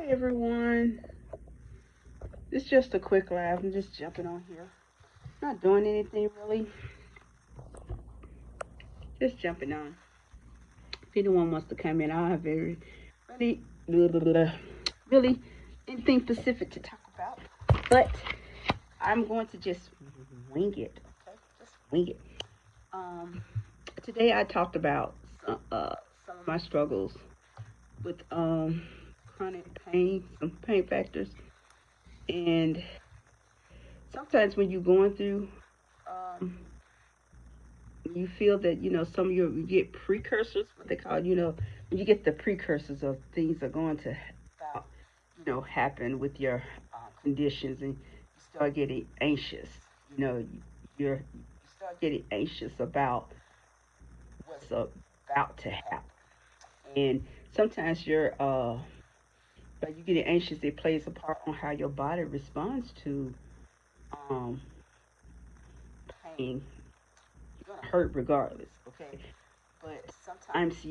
Everyone. It's just a quick live. I'm just jumping on here. Not doing anything really. Just jumping on. If anyone wants to come in, I have really, really anything specific to talk about. But I'm going to just wing it. Okay, just wing it. Um, Today I talked about some of my struggles with chronic pain, some pain factors, and sometimes when you're going through, um, you feel that some of you get precursors, what they call, when you get the precursors of things are going to, happen with your conditions, and you start getting anxious. You start getting anxious about what's about to happen, and sometimes by you getting anxious, it plays a part on how your body responds to um, pain. You're gonna hurt regardless, okay? But sometimes,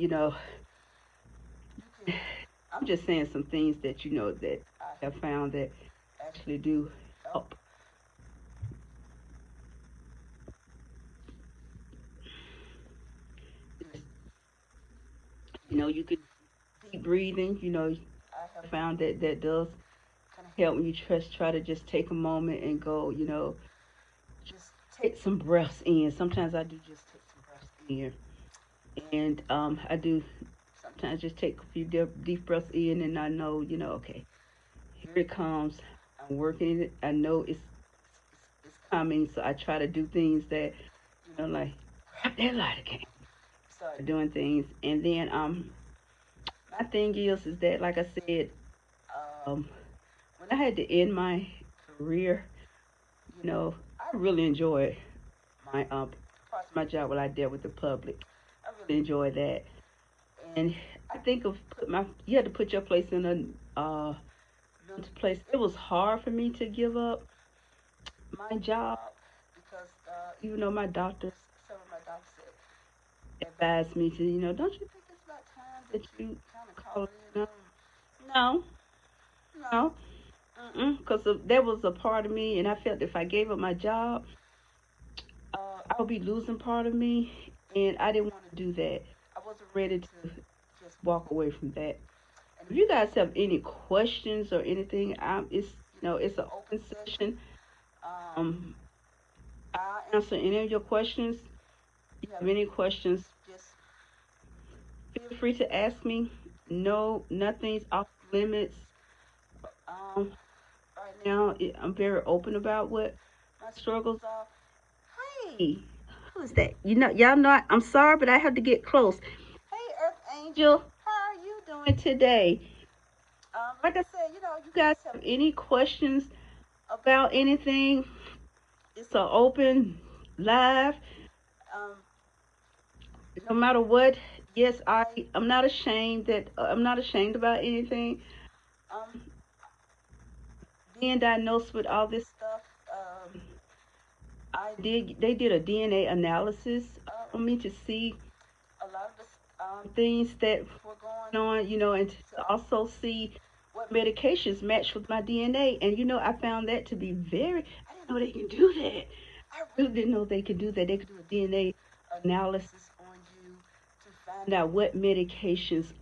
I'm just saying some things that that I have found that actually do help. You could deep breathing. I have found that that does kind of help when you try to just take a moment and go. Just take some breaths in. Sometimes I do just take some breaths in, and I do sometimes just take a few deep breaths in, and I know, okay, here it comes. I'm working it. I know it's coming, so I try to do things that, like grab that lighter can. Start doing things, and then my thing is that, like I said, um, when I had to end my career, I really enjoyed my parts of my job when I dealt with the public. I really enjoyed that, and I think of you had to put your place in a mental place. It was hard for me to give up my job because even though some of my doctors advised me to, don't you think it's about time that you kind of call it in? No, no, because there was a part of me, and I felt if I gave up my job, I would be losing part of me, and I didn't want to do that. I wasn't ready to just walk away from that. And if you guys have any questions or anything, it's an open session. Um, I'll answer any of your questions. If you have any questions, just feel free to ask me. No, nothing's off limits. Right now, I'm very open about what my struggles are. Hey, who's that? Y'all know, I'm sorry, but I have to get close. Hey, Earth Angel, how are you doing today? Like I said, you guys have any questions about anything? It's an open live. Um, no matter what, yes, I'm not ashamed about anything. Um, Being diagnosed with all this stuff, they did a DNA analysis on me to see a lot of the things that were going on, and to also see what medications match with my DNA. And I found that to be I didn't know they can do that. I really didn't know they could do that. They could do a DNA analysis on you to find out what medications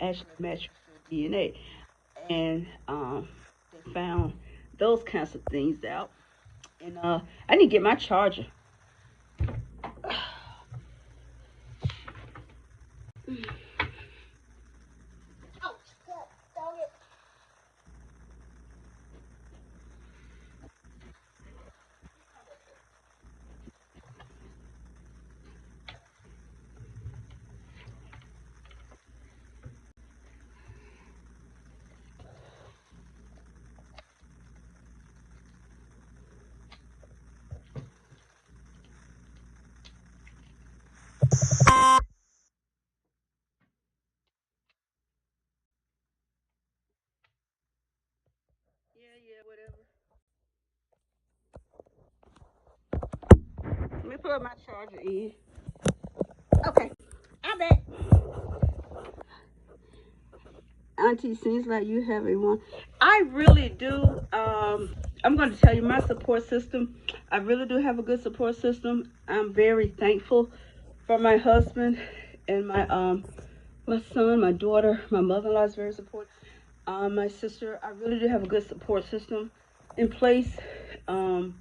actually match with your DNA. And they found those kinds of things out. And I need to get my charger. Yeah, whatever. Let me plug my charger in. Okay, I'm back. Auntie, seems like you have a one. I really do. I'm going to tell you my support system. I really do have a good support system. I'm very thankful for my husband and my son, my daughter, my mother-in-law is very supportive. My sister. I really do have a good support system in place. Um,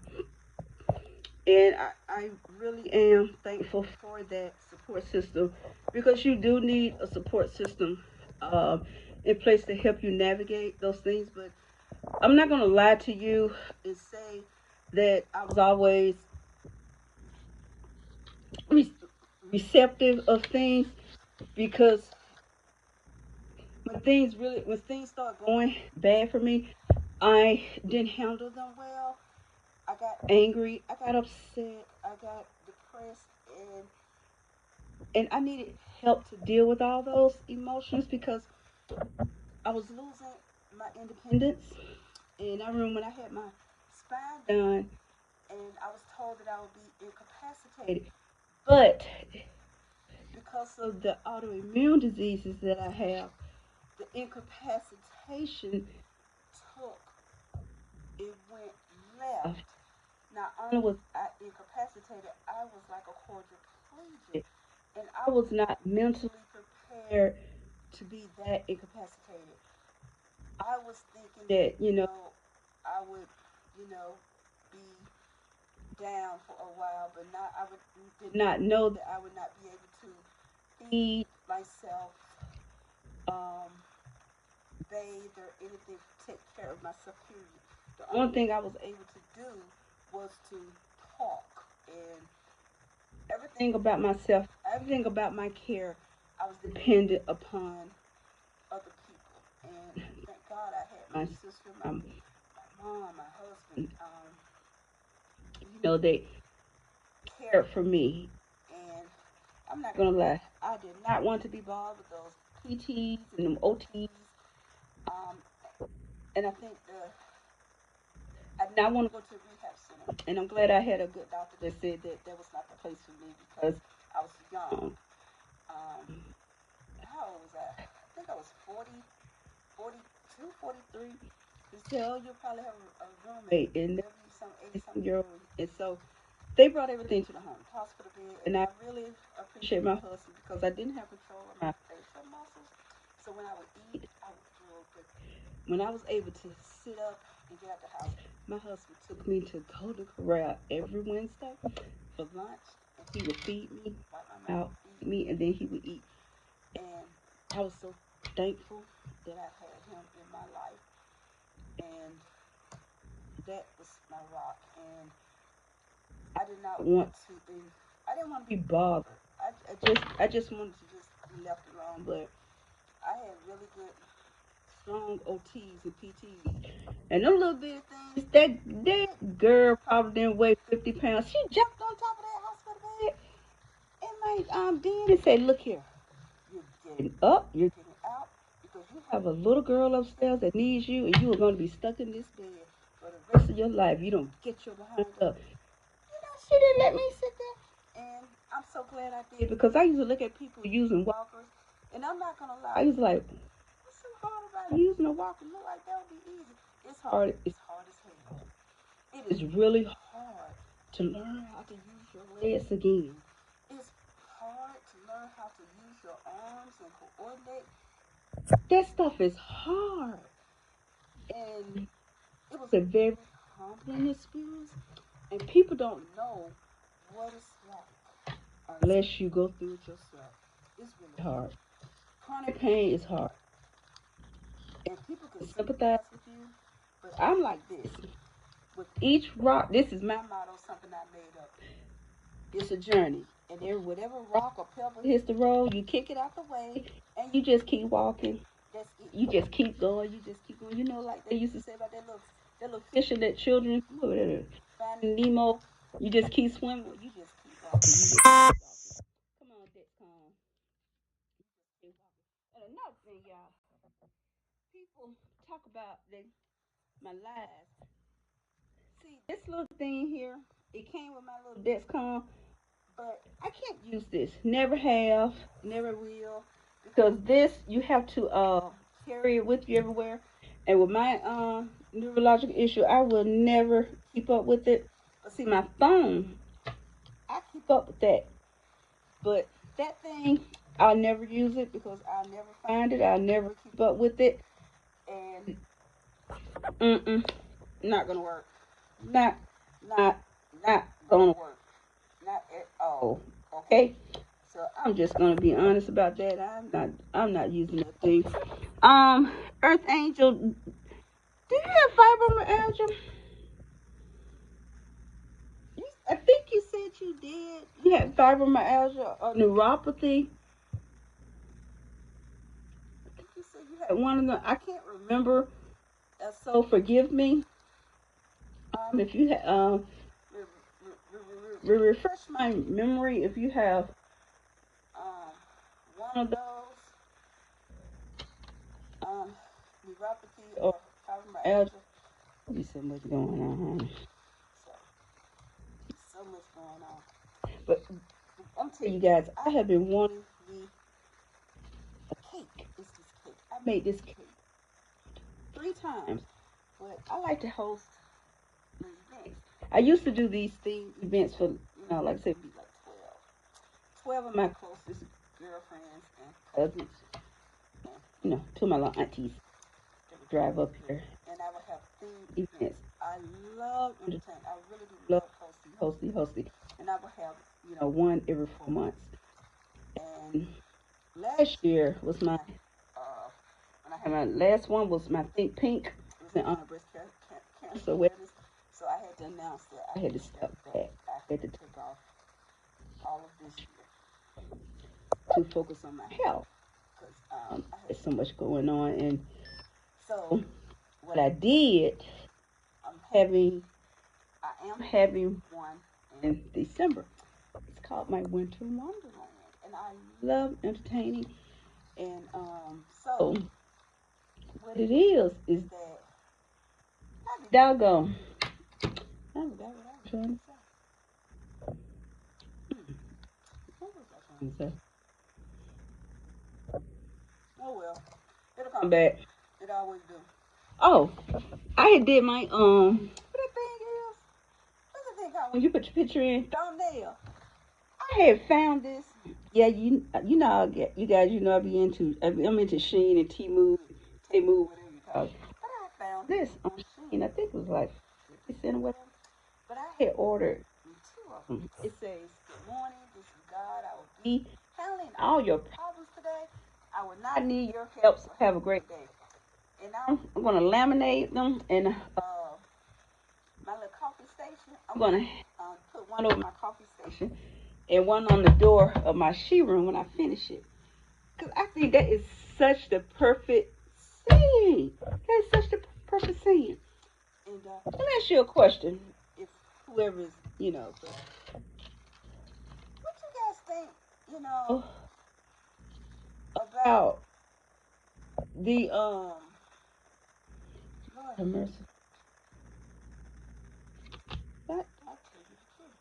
and I really am thankful for that support system because you do need a support system um, in place to help you navigate those things. But I'm not going to lie to you and say that I was always re- receptive of things because when things start going bad for me, I didn't handle them well. I got angry, I got upset, I got depressed, and I needed help to deal with all those emotions because I was losing my independence. And I remember when I had my spine done, and I was told that I would be incapacitated. But because of the autoimmune diseases that I have, the incapacitation took, it went left. Not only was I incapacitated, I was like a quadriplegic. And I was not mentally prepared to be that incapacitated. I was thinking that, I would, be down for a while, but not I would did not know that I would not be able to feed myself, um, bathe or anything, take care of myself. Period. The only thing I was able to do was to talk and everything about myself, everything about my care. I was dependent upon other people, and thank God I had my sister, my mom, my husband. They cared for me, and I'm not gonna lie, I did not want to be bothered with those PTs and them OTs. Um, and I think I did not want to go to a rehab center, and I'm glad I had a good doctor that said that that was not the place for me because I was young. Um, how old was I? I think I was 40, 42, 43. They said, oh, you'll probably have a roommate, and there'll be some 80-some-year-old. And so they brought everything to the home, hospital bed, and I really appreciate my husband because I didn't have control of my facial muscles. So when I would eat, I would throw up. But when I was able to sit up and get out the house, my husband took me to Golden Corral every Wednesday for lunch, and he would feed me, wipe my mouth, feed me, and then he would eat. And I was so thankful that I had him in my life, and that was my rock. And I did not want to be. I didn't want to be bothered. I just wanted to just be left alone. But I had really good, strong OTs and PTs, and them little bit of things. That girl probably didn't weigh 50 pounds. She jumped on top of that hospital bed, and my dad and said, "Look here, you're getting up, you're getting out, because you have a little girl upstairs that needs you, and you are going to be stuck in this bed for the rest of your life. You don't get your behind up." She didn't let me sit there. And I'm so glad I did because I used to look at people using walkers, and I'm not going to lie. I was like, what's so hard about using a walker? Look like that would be easy. It's hard. It's hard as hell. It is really hard to learn how to use your legs again. It's hard to learn how to use your arms and coordinate. That stuff is hard. And it was a very humbling experience. And people don't know what it's like unless you go through it yourself. It's really hard. Chronic pain is hard. And people can sympathize with you. But I'm like this. With each rock, this is my motto, something I made up. It's a journey. And there, whatever rock or pebble hits the road, you kick it out the way and you just keep walking. That's it. You just keep going. You just keep going. Like they used to say about that little fishing that children, Finding Nemo. You just keep swimming. You just keep walking. You just keep walking. Come on, Dexcom. Keep walking. And another thing, y'all, people talk about my lies. See, this little thing here, it came with my little Dexcom, but I can't use this. Never have, never will, because this you have to carry it with you everywhere. And with my neurological issue, I will never keep up with it. But see, my phone, I keep up with that. But that thing, I'll never use it because I'll never find it. I'll never keep up with it. And not gonna work. Not, not, not gonna work. Not at all. Okay. So I'm just gonna be honest about that. I'm not using that thing. Earth Angel, do you have fibromyalgia? I think you said you did. You had fibromyalgia or neuropathy. I think you said you had one of them. I can't remember. So forgive me. If you refresh my memory, if you have um, one of those um, neuropathy or fibromyalgia, there's so much going on, huh? So much going on. But I'm telling you guys, I have been wanting me a cake. It's this cake. I made this cake 3 times, but I like to host events. I used to do these themed events for, like I said, be like 12 of my closest girlfriends and cousins, and, two of my little aunties that would drive up here, and I would have themed events. I love entertainment. I really do love hosting, and I would have, one every 4 months. And last year was when I had my last one was my Think Pink. It was in honor of breast cancer awareness. So I had to announce that I had to step back. I had to take off all of this year to focus on my health because I had so much going on. And so what I did, I am having one in December. It's called my Winter Wonderland, and I love entertaining. And so what it is that I be doggone. I forgot what I was trying to say. What was I trying to say? Oh well, it'll come back. It always do. Oh, I had did my what that thing is? What's the thing called when you put your picture in thumbnail? I had found this. Yeah, you guys, I be I'm into Sheen and Temu, whatever you call it. But I found this on Sheen. I think it was like 50 cents or whatever. But I had ordered 2 of them. It says, "Good morning, this is God. I will be handling all your problems today. I will not need your help, so have a great day." And I'm going to laminate them in my little coffee station. I'm going to put one over my coffee station and one on the door of my she room when I finish it. Because I think that is such the perfect saying. That is such the perfect saying. And let me ask you a question. If whoever is, what you guys think, about the, Lord have mercy. I'll tell you the truth.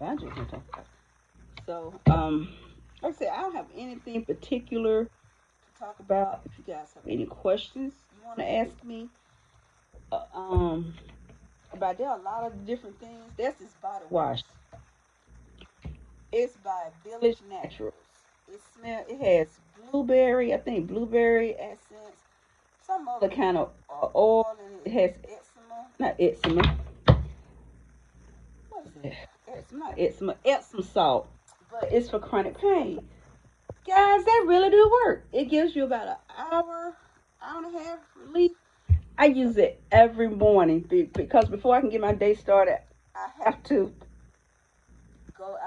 I just want to talk about it. So, like I said, I don't have anything particular to talk about. If you guys have any questions you want to ask me, uh, um, about there are a lot of different things. That's this body wash. It's by Village Naturals. It has blueberry, I think blueberry essence, some other kind of oil, and it has eczema, not eczema. What is it? Eczema, not eczema, Epsom salt. But it's for chronic pain. Guys, that really do work. It gives you about an hour and a half relief. I use it every morning because before I can get my day started, I have to go.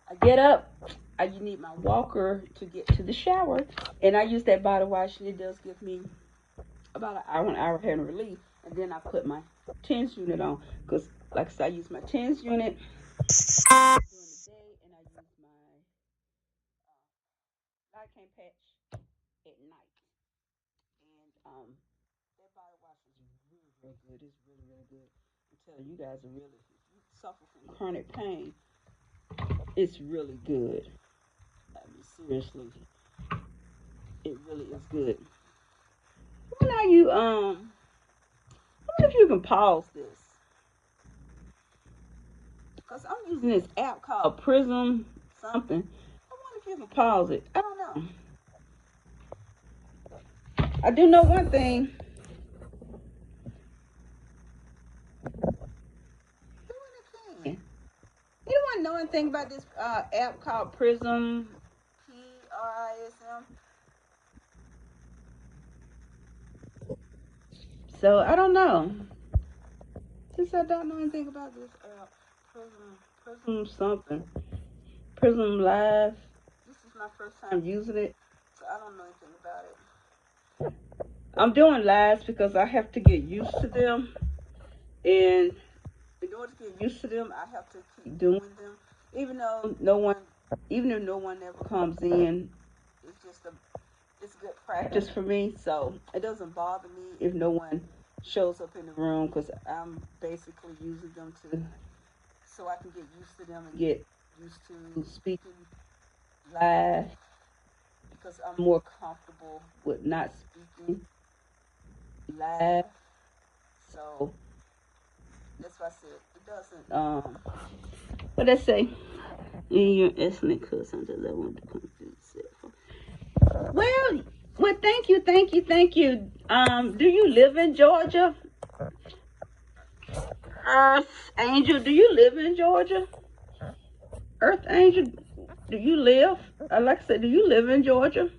I get up. I need my walker to get to the shower, and I use that body wash, and it does give me about an hour of relief. And then I put my TENS unit on because, like I said, I use my TENS unit during the day, and I use my Lidocaine patch at night. And that body wash is really, really good. It's really, really good. I'm telling you guys, if you suffer from chronic pain, it's really good. I mean, seriously. It really is good. When are you I wonder if you can pause this. Because I'm using this app called Prism something. I wonder if you can pause it. I don't know. I do know one thing. Can. Anyone know anything about this app called Prism? Prism. So I don't know. Since I don't know anything about this app, Prism something, Prism Live. This is my first time using it, so I don't know anything about it. I'm doing lives because I have to get used to them, and in order to get used to them, I have to keep doing them, even though no one, even if no one ever comes in. It's just it's good practice for me, so it doesn't bother me if no one shows up in the room because I'm basically using them to so I can get used to them and get used to speaking live because I'm more comfortable with not speaking live. So that's why I said it doesn't. What I say? In your ethnic cousin, does that want to come through the cell phone? Well, thank you. Do you live in Georgia? Earth Angel, do you live in Georgia? Earth Angel, do you live? Alexa, do you live in Georgia?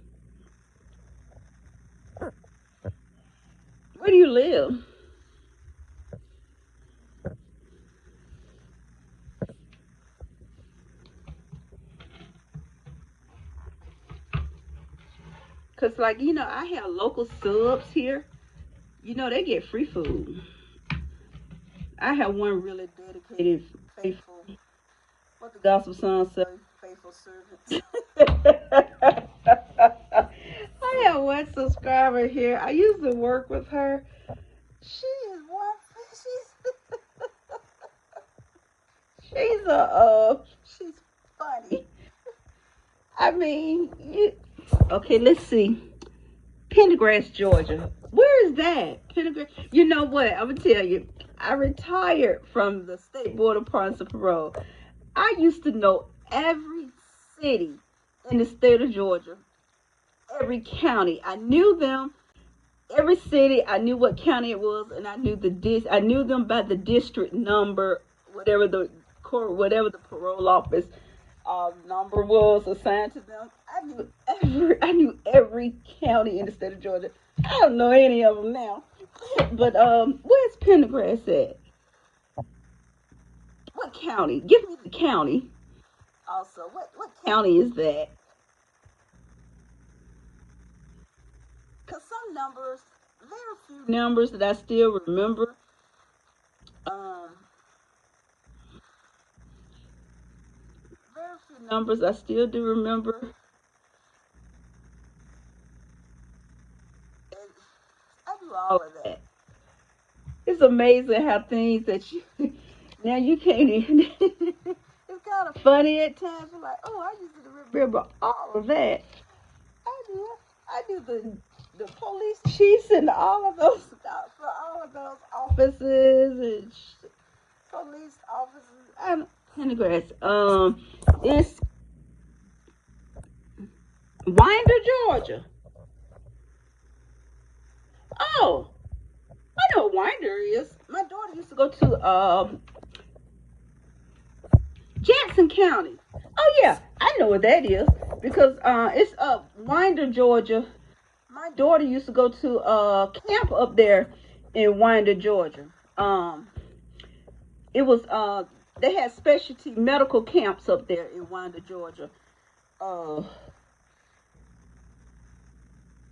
Where do you live? Cause like I have local subs here. They get free food. I have one really dedicated, faithful. What the gospel song say? Faithful servants. I have one subscriber here. I used to work with her. She is one. She's funny. I mean, okay. Let's see. Pendergrass, Georgia. Where is that? Pendergrass. You know what? I'm gonna tell you. I retired from the State Board of Pardons and Parole. I used to know every city in the state of Georgia, every county. I knew them. Every city, I knew what county it was, and I knew them by the district number, whatever the parole office number was assigned to them. I knew every county in the state of Georgia. I don't know any of them now. But where's Pendergrass at? What county? Give me the county. Also, what county is that? Cause some numbers, there are a few numbers that I still remember. Um, there are a few numbers I still do remember. And I do all of that. It's amazing how things that you now you can't even. It's kind of funny at times. You're like, oh, I used to remember all of that. I do. I do the police chiefs and all of those for all of those offices and police officers. I'm Pendergrass. It's Winder, Georgia. Oh, I know what Winder is. My daughter used to go to Jackson County. Oh yeah, I know what that is because it's Winder, Georgia. My daughter used to go to camp up there in Winder, Georgia. Um, it was they had specialty medical camps up there in Winder, Georgia. Uh,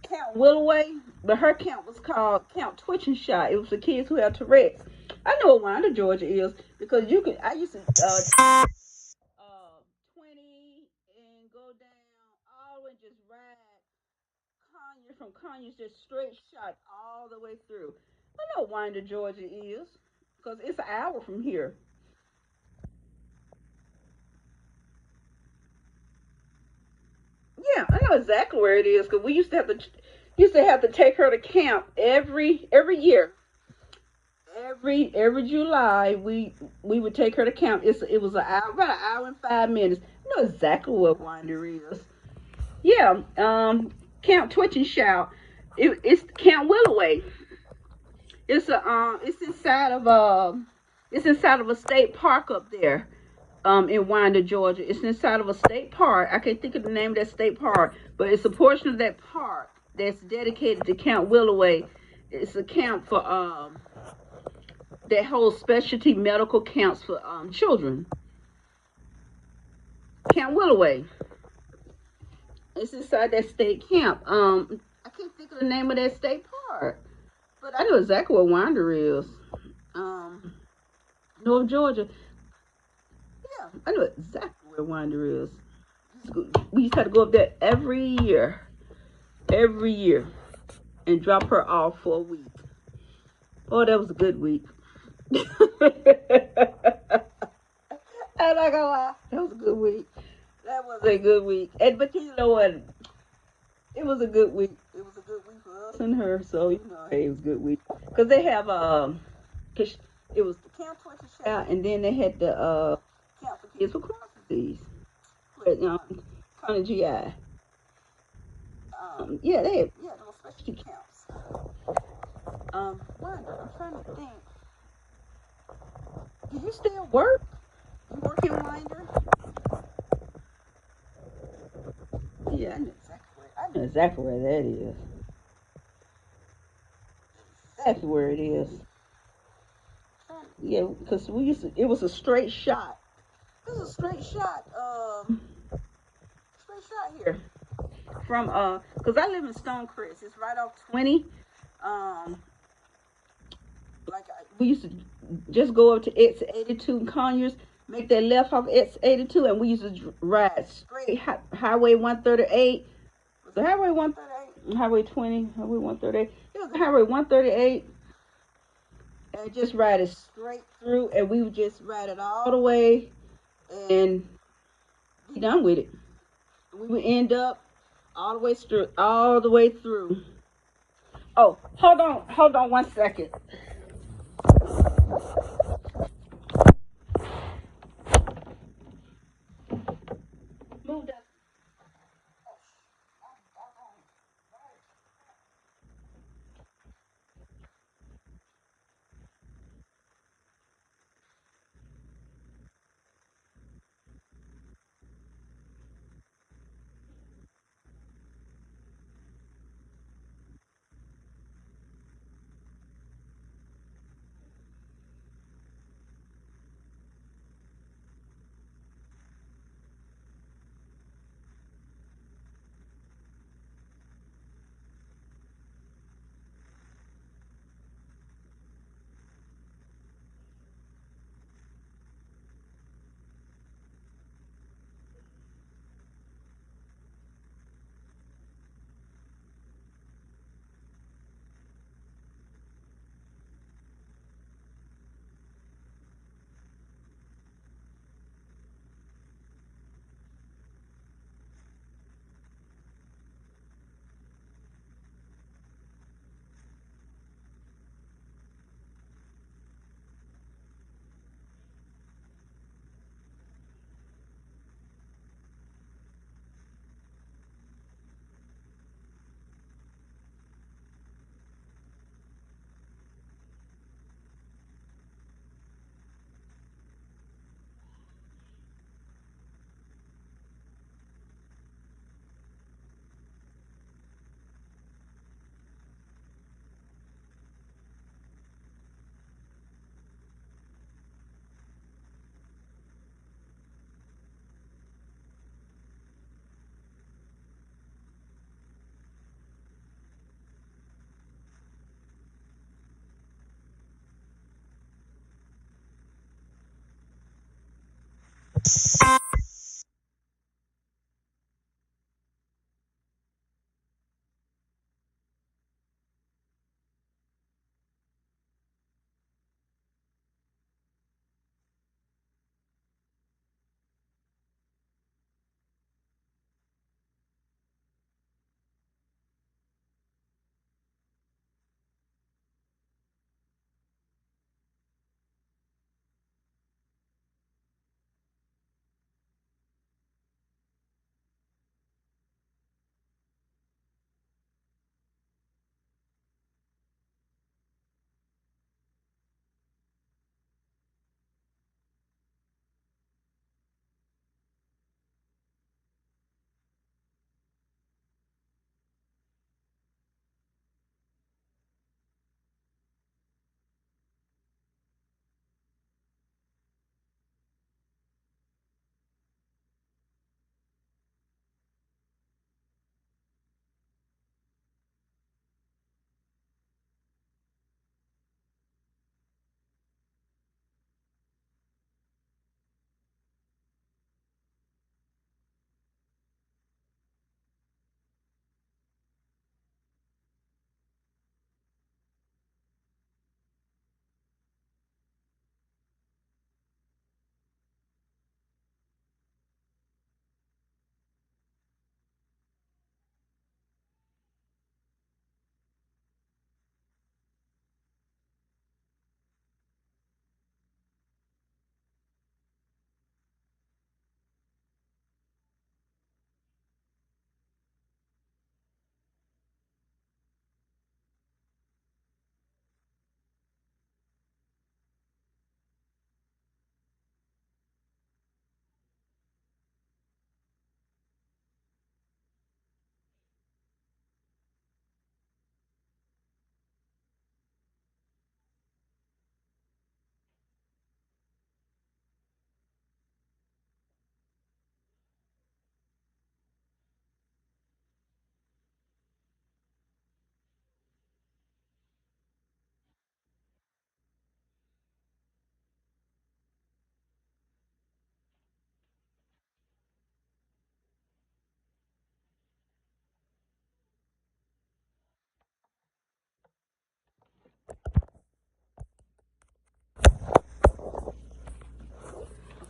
Camp Willoway, but her camp was called Camp Twitch and Shot. It was for kids who have Tourette's. I know what Winder, Georgia is because you could. I used to 20 and go down all the way and just ride Conyers from Conyers just straight shot all the way through. I know what Winder, Georgia is because it's an hour from here. Yeah, I know exactly where it is because we used to have to take her to camp every year. Every July we would take her to camp. It was about an hour and 5 minutes. I know exactly what Winder is. Yeah, Camp Twitch and Shout. It's Camp Willoway. It's inside of a state park up there. In Winder, Georgia. It's inside of a state park. I can't think of the name of that state park, but it's a portion of that park that's dedicated to Camp Willoway. It's a camp for that holds specialty medical camps for children. Camp Willoway. It's inside that state camp. I can't think of the name of that state park, but I know exactly where Winder is. Um, North Georgia. Yeah, I know exactly where Winder is. We used to have to go up there every year, and drop her off for a week. Oh, that was a good week. I'm not gonna lie, that was a good week. That was a good week. And but you know what? It was a good week. It was a good week for us and her. So you know, hey, it was a good week because they have cause it was the Camp Torture Child, and then they had the Camp for Kids with Crohn's disease, with kind of GI. Yeah, those specialty camps. Wanda, I'm trying to think. Do you still work? You work in Winder? Yeah, I know exactly where that is. Exactly where it is. Yeah, because it was a straight shot. This is a straight shot here from because I live in Stonecrest. It's right off 20. Um, we used to just go up to X 82 in Conyers, make that left off X 82, and we used to ride straight Highway 138. Was it Highway 138? Highway 20, Highway 138. It was Highway 138, and just ride it straight through, and we would just ride it all the way and be done with it. We would end up all the way through. Oh, hold on 1 second. Move that.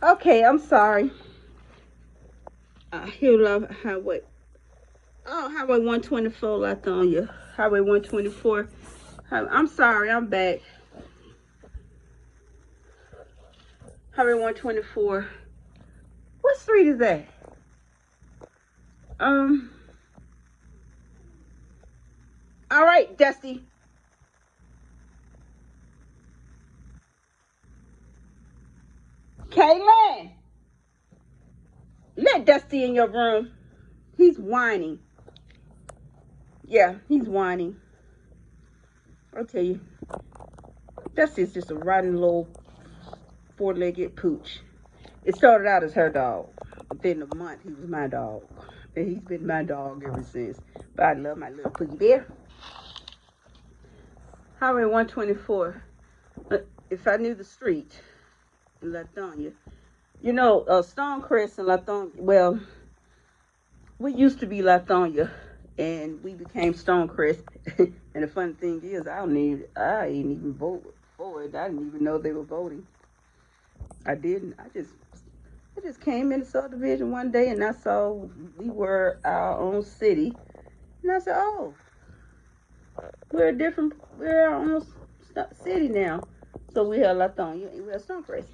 Okay, I'm sorry. Here, love highway. Oh, Highway 124, Lithonia. Highway 124. I'm sorry, I'm back. Highway 124. What street is that? Um. All right, Dusty. Kaylin, let Dusty in your room. He's whining. Yeah, he's whining. I'll tell you. Dusty's just a rotten little four-legged pooch. It started out as her dog. Within a month, he was my dog. And he's been my dog ever since. But I love my little poogie bear. Highway 124. If I knew the street in Lithonia. You know, Stonecrest and Lithonia, well, we used to be Lithonia, and we became Stonecrest. And the funny thing is, I ain't even vote for it. I didn't even know they were voting. I didn't. I just came in the subdivision one day and I saw we were our own city. And I said, oh, we're our own city now. So we have Lithonia and we have Stonecrest.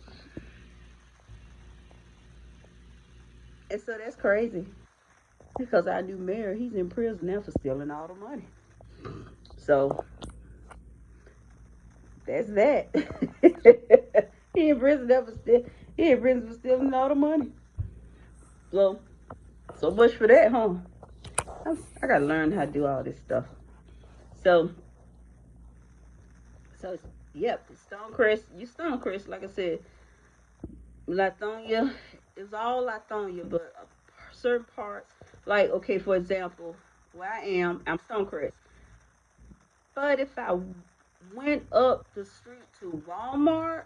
And so that's crazy. Because our new mayor, he's in prison now for stealing all the money. So that's that. he in prison now for stealing all the money. So much for that, huh? I gotta learn how to do all this stuff. So So, yep, Stonecrest, Stonecrest, like I said, Lithonia is all Lithonia, but certain parts, like, okay, for example, where I'm Stonecrest. But if I went up the street to Walmart,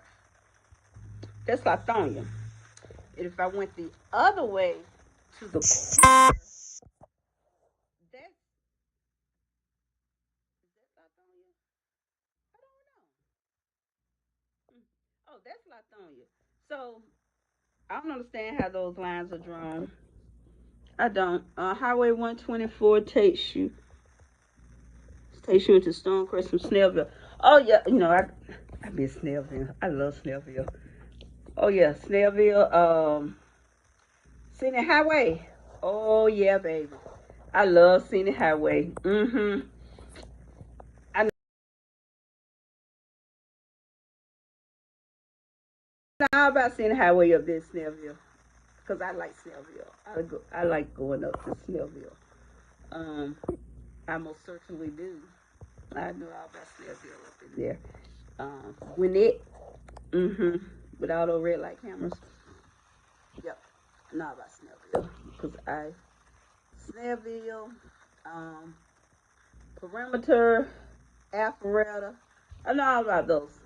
that's Lithonia. And if I went the other way to the corner, that's Lithonia? I don't know. Oh, that's Lithonia. So, I don't understand how those lines are drawn. I don't. Highway 124 takes you into Stonecrest from Snellville. Oh yeah, I miss Snellville. I love Snellville. Oh yeah, Snellville. Scenic Highway. Oh yeah, baby. I love Scenic Highway. I know all about Scenic Highway up there in Snellville because I like Snellville. I like going up to Snellville. Um, I most certainly do. I know all about Snellville up in there. Gwinnett. Mm-hmm. With all those red light cameras. Yep. I know about Snellville. Because Snellville, um, Perimeter, Alpharetta. I know all about those.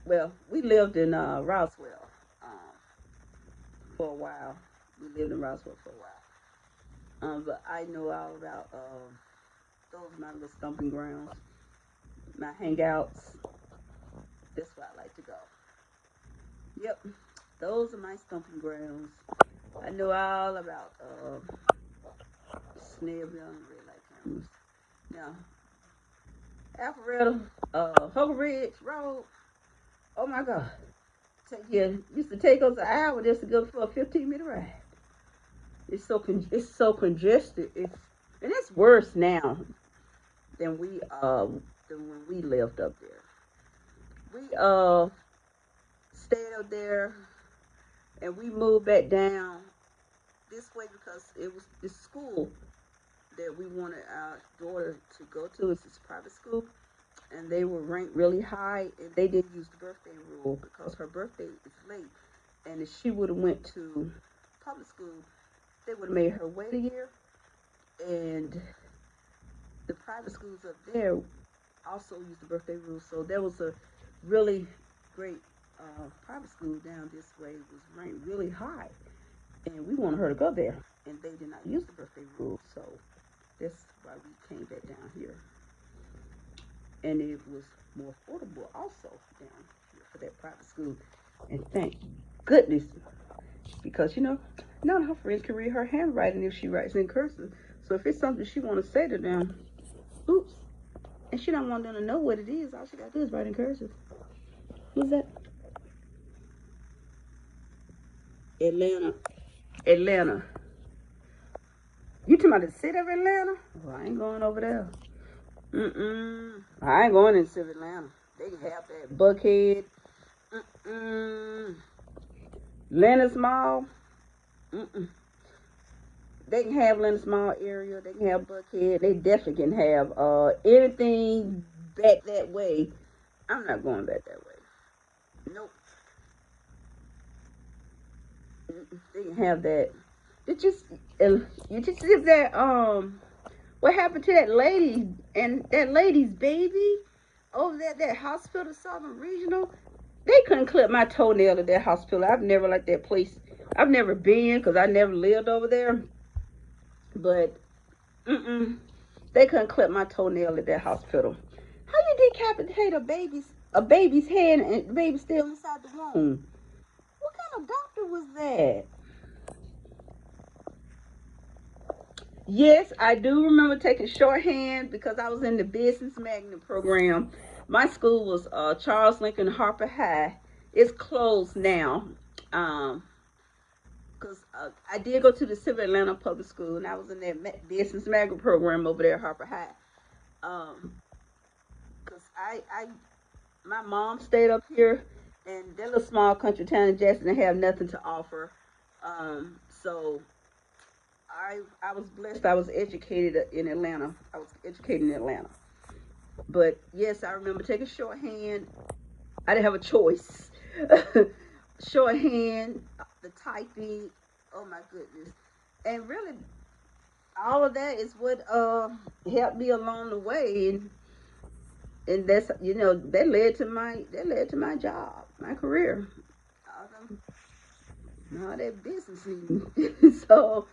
Well, we lived in Roswell for a while. We lived in Roswell for a while. But I know all about those my little stomping grounds, my hangouts. That's where I like to go. Yep, those are my stomping grounds. I know all about Snellville and red light cameras. Now, Alpharetta, Hogan Ridge Road. Oh my God. Used to take us an hour just to go for a 15-minute ride. It's so congested. And it's worse now than than when we lived up there. We stayed up there and we moved back down this way because it was the school that we wanted our daughter to go to. It's this private school, and they were ranked really high, and they didn't use the birthday rule because her birthday is late. And if she would have went to public school, they would have made her wait a year. And the private schools up there also used the birthday rule, so there was a really great private school down this way. It was ranked really high, and we wanted her to go there, and they did not use the birthday rule, so that's why we came back down here. And it was more affordable also down here for that private school. And thank goodness. Because, none of her friends can read her handwriting if she writes in cursive. So if it's something she want to say to them, oops, and she don't want them to know what it is, all she got to do is write in cursive. Who's that? Atlanta. Atlanta. You talking about the city of Atlanta? Well, I ain't going over there. I ain't going in the city of Atlanta. They can have that Buckhead. Lennox Mall. They can have Lennox Mall area. They can have Buckhead. They definitely can have anything back that way. I'm not going back that way. Nope. They can have that. Did you just see that what happened to that lady and that lady's baby over there at that hospital, Southern Regional? They couldn't clip my toenail at that hospital. I've never liked that place. I've never been because I never lived over there. But they couldn't clip my toenail at that hospital. How you decapitate a baby's head and the baby's still inside the womb? What kind of doctor was that? Yes, I do remember taking shorthand because I was in the business magnet program. My school was Charles Lincoln Harper High. It's closed now. Because I did go to the Civil Atlanta Public School, and I was in that business magnet program over there at Harper High. Because my mom stayed up here, and that little small country town in Jackson didn't have nothing to offer. So I was blessed. I was educated in Atlanta. I was educated in Atlanta. But yes, I remember taking shorthand. I didn't have a choice. Shorthand, the typing. Oh my goodness! And really, all of that is what helped me along the way, and that's that led to my job, my career. All that business so,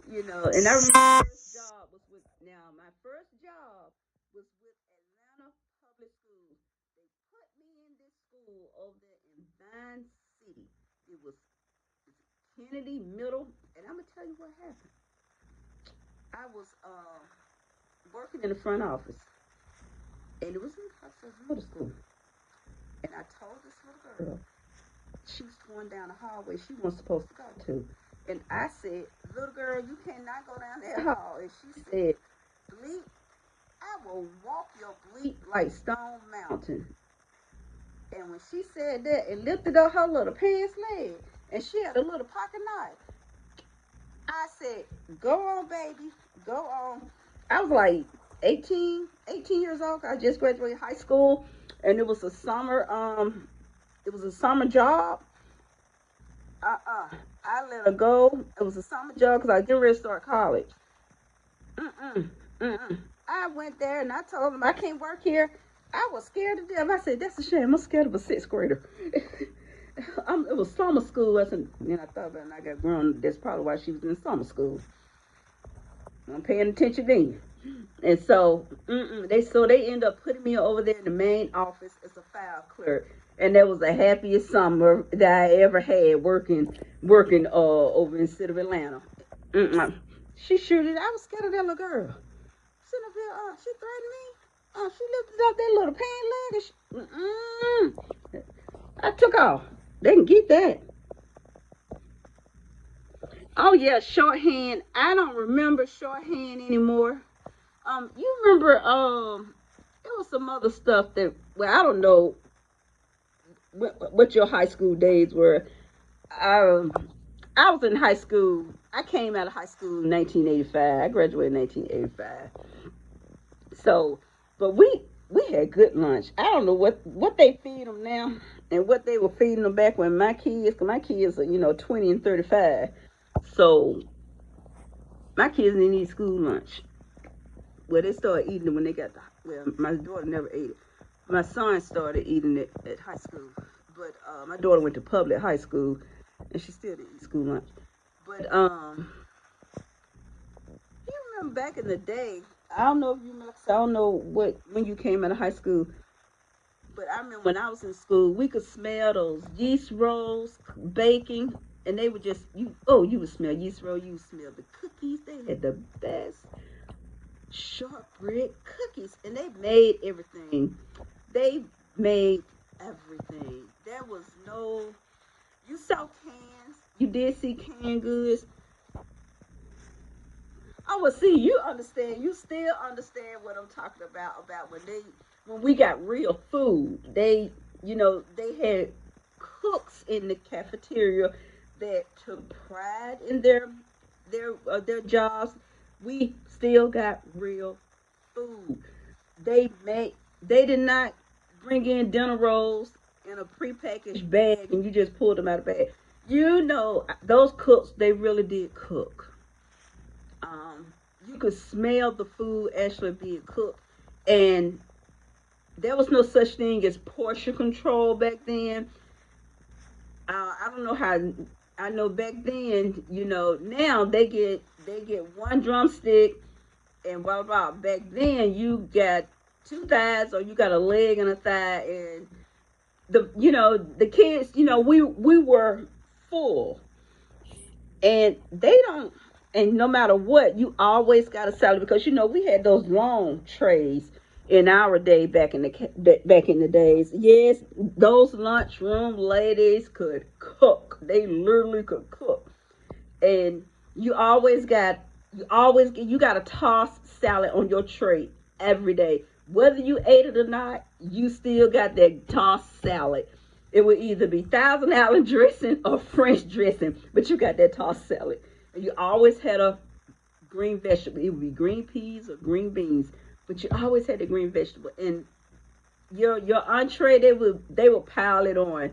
and I remember my first job was with now my first job was with Atlanta Public Schools. They put me in this school over there in Vine City. It was Kennedy Middle, and I'm gonna tell you what happened. I was working in the front office, and it was in middle school, and I told this little girl she was going down the hallway she wasn't supposed to go to. And I said, little girl, you cannot go down that hall. And she said, bleep, I will walk your bleep like Stone Mountain. And when she said that and lifted up her little pants leg, and she had a little pocket knife, I said, go on, baby, go on. I was like 18 years old. I just graduated high school, and it was a summer job. I let her go. It was a summer job because I was getting ready to start college. Mm-mm. Mm-mm. I went there and I told them I can't work here. I was scared to death. I said, that's a shame. I'm scared of a sixth grader. It was summer school. And I thought about it and I got grown. That's probably why she was in summer school. I'm paying attention then. And so, they end up putting me over there in the main office as a file clerk. And that was the happiest summer that I ever had working over in the city of Atlanta. She shooted. I was scared of that little girl. Sitting up there, she threatened me. She lifted up that little pant leg and I took off. They can get that. Oh yeah, shorthand. I don't remember shorthand anymore. You remember there was some other stuff that I don't know what your high school days were. I was in high school. I came out of high school in 1985. I graduated in 1985. So, but we had good lunch. I don't know what they feed them now and what they were feeding them back when cause my kids are 20 and 35. So my kids didn't eat school lunch. Well, they started eating it when they got my daughter never ate it. My son started eating it at high school, but my daughter went to public high school, and she still didn't eat school lunch. But you remember back in the day? I don't know if you remember. I don't know when you came out of high school. But I remember when I was in school, we could smell those yeast rolls baking, and they would just you would smell yeast roll, you would smell the cookies. They had the best shortbread cookies, and they made everything. They made everything. There was no. You saw cans. You did see canned goods. I would see you understand. You still understand what I'm talking about. About when we got real food. They had cooks in the cafeteria that took pride in their jobs. We still got real food. They did not bring in dinner rolls in a prepackaged bag and you just pulled them out of the bag. Those cooks, they really did cook. Um, you could smell the food actually being cooked, and there was no such thing as portion control back then. I don't know how. I know back then, now they get one drumstick and blah blah. Back then, you got two thighs or you got a leg and a thigh, and the kids, we were full, and they don't. And no matter what, you always got a salad because we had those long trays in our day back in the days. Yes, those lunchroom ladies could cook. They literally could cook, and you always got you got a tossed salad on your tray every day. Whether you ate it or not, you still got that tossed salad. It would either be Thousand Island dressing or French dressing, but you got that tossed salad. And you always had a green vegetable. It would be green peas or green beans, but you always had the green vegetable. And your entree, they would pile it on,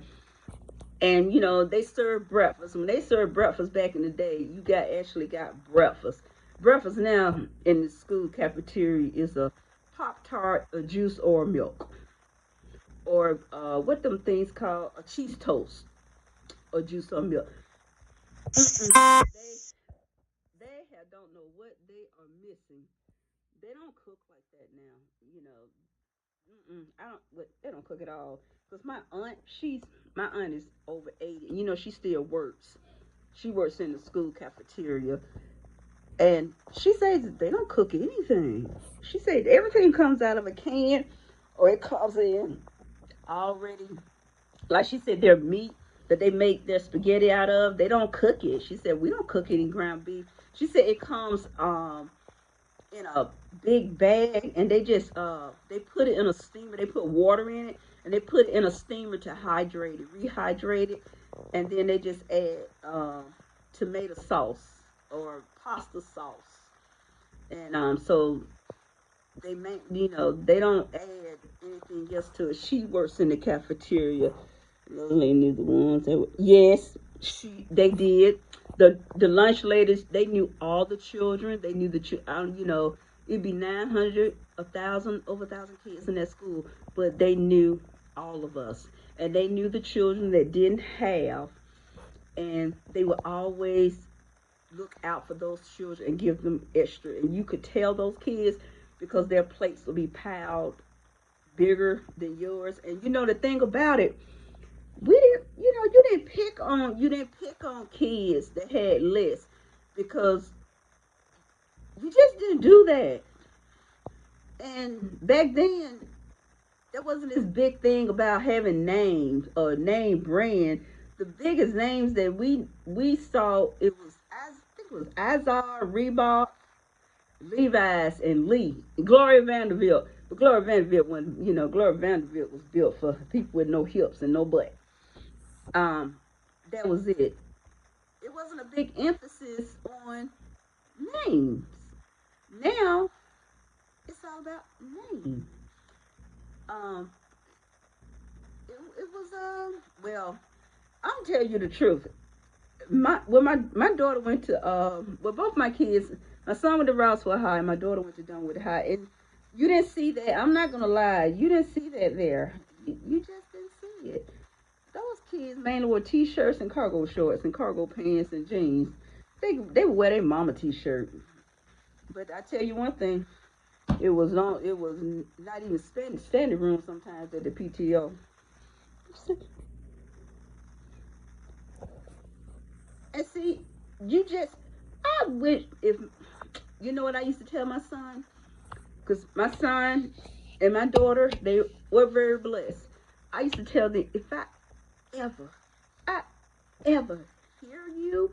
and they serve breakfast. When they served breakfast back in the day, you actually got breakfast. Breakfast now in the school cafeteria is a pop tart, a juice, or milk, or what them things called a cheese toast, or juice or milk. Don't know what they are missing. They don't cook like that now. I don't. They don't cook at all. Cause my aunt is over 80. She still works. She works in the school cafeteria, and she says they don't cook anything. She said everything comes out of a can, or it comes in already. Like she said, their meat that they make their spaghetti out of, they don't cook it. She said we don't cook any ground beef. She said it comes in a big bag, and they put it in a steamer. They put water in it, and they put it in a steamer to rehydrate it, and then they just add tomato sauce or pasta sauce, and so they don't add anything else to it. She works in the cafeteria. Those ladies, the ones that yes, they did. The lunch ladies, they knew all the children. They knew it'd be 900, 1,000, over 1,000 kids in that school, but they knew all of us, and they knew the children that didn't have, and they would always look out for those children and give them extra. And you could tell those kids because their plates would be piled bigger than yours. And the thing about it, we didn't you didn't pick on kids that had less, because you just didn't do that. And back then there wasn't this big thing about having names or name brand. The biggest names that we saw, I think it was Izar, Reebok, Levi's, and Lee. Gloria Vanderbilt. But Gloria Vanderbilt Gloria Vanderbilt was built for people with no hips and no butt. Um, that was it. It wasn't a big emphasis on names. Now it's all about names. Um, it was well, I'm telling you the truth. My daughter went to both my kids. My son went to Roswell High, and my daughter went to Dunwoody High, and you didn't see that. I'm not gonna lie, you didn't see that there. You just didn't see it. Those kids mainly wore t-shirts and cargo shorts and cargo pants and jeans. They would wear their mama t-shirt. But I tell you one thing, It was on. It was not even standing room sometimes at the PTO. And see, you just. I wish if you know what I used to tell my son, because my son and my daughter they were very blessed. I used to tell them if ever, I ever hear you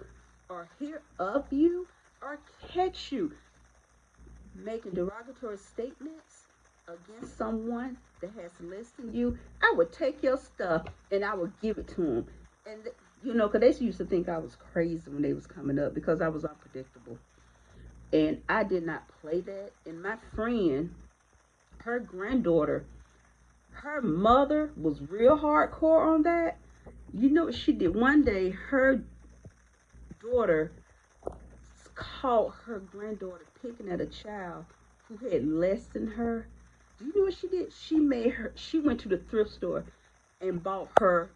or hear of you or catch you making derogatory statements against someone that has less than you, I would take your stuff and I would give it to them. And you know, because they used to think I was crazy when they was coming up because I was unpredictable, and I did not play that. And my friend, her granddaughter, her mother was real hardcore on that. You know what she did? One day, her daughter caught her granddaughter picking at a child who had less than her. Do you know what she did? She went to the thrift store and bought her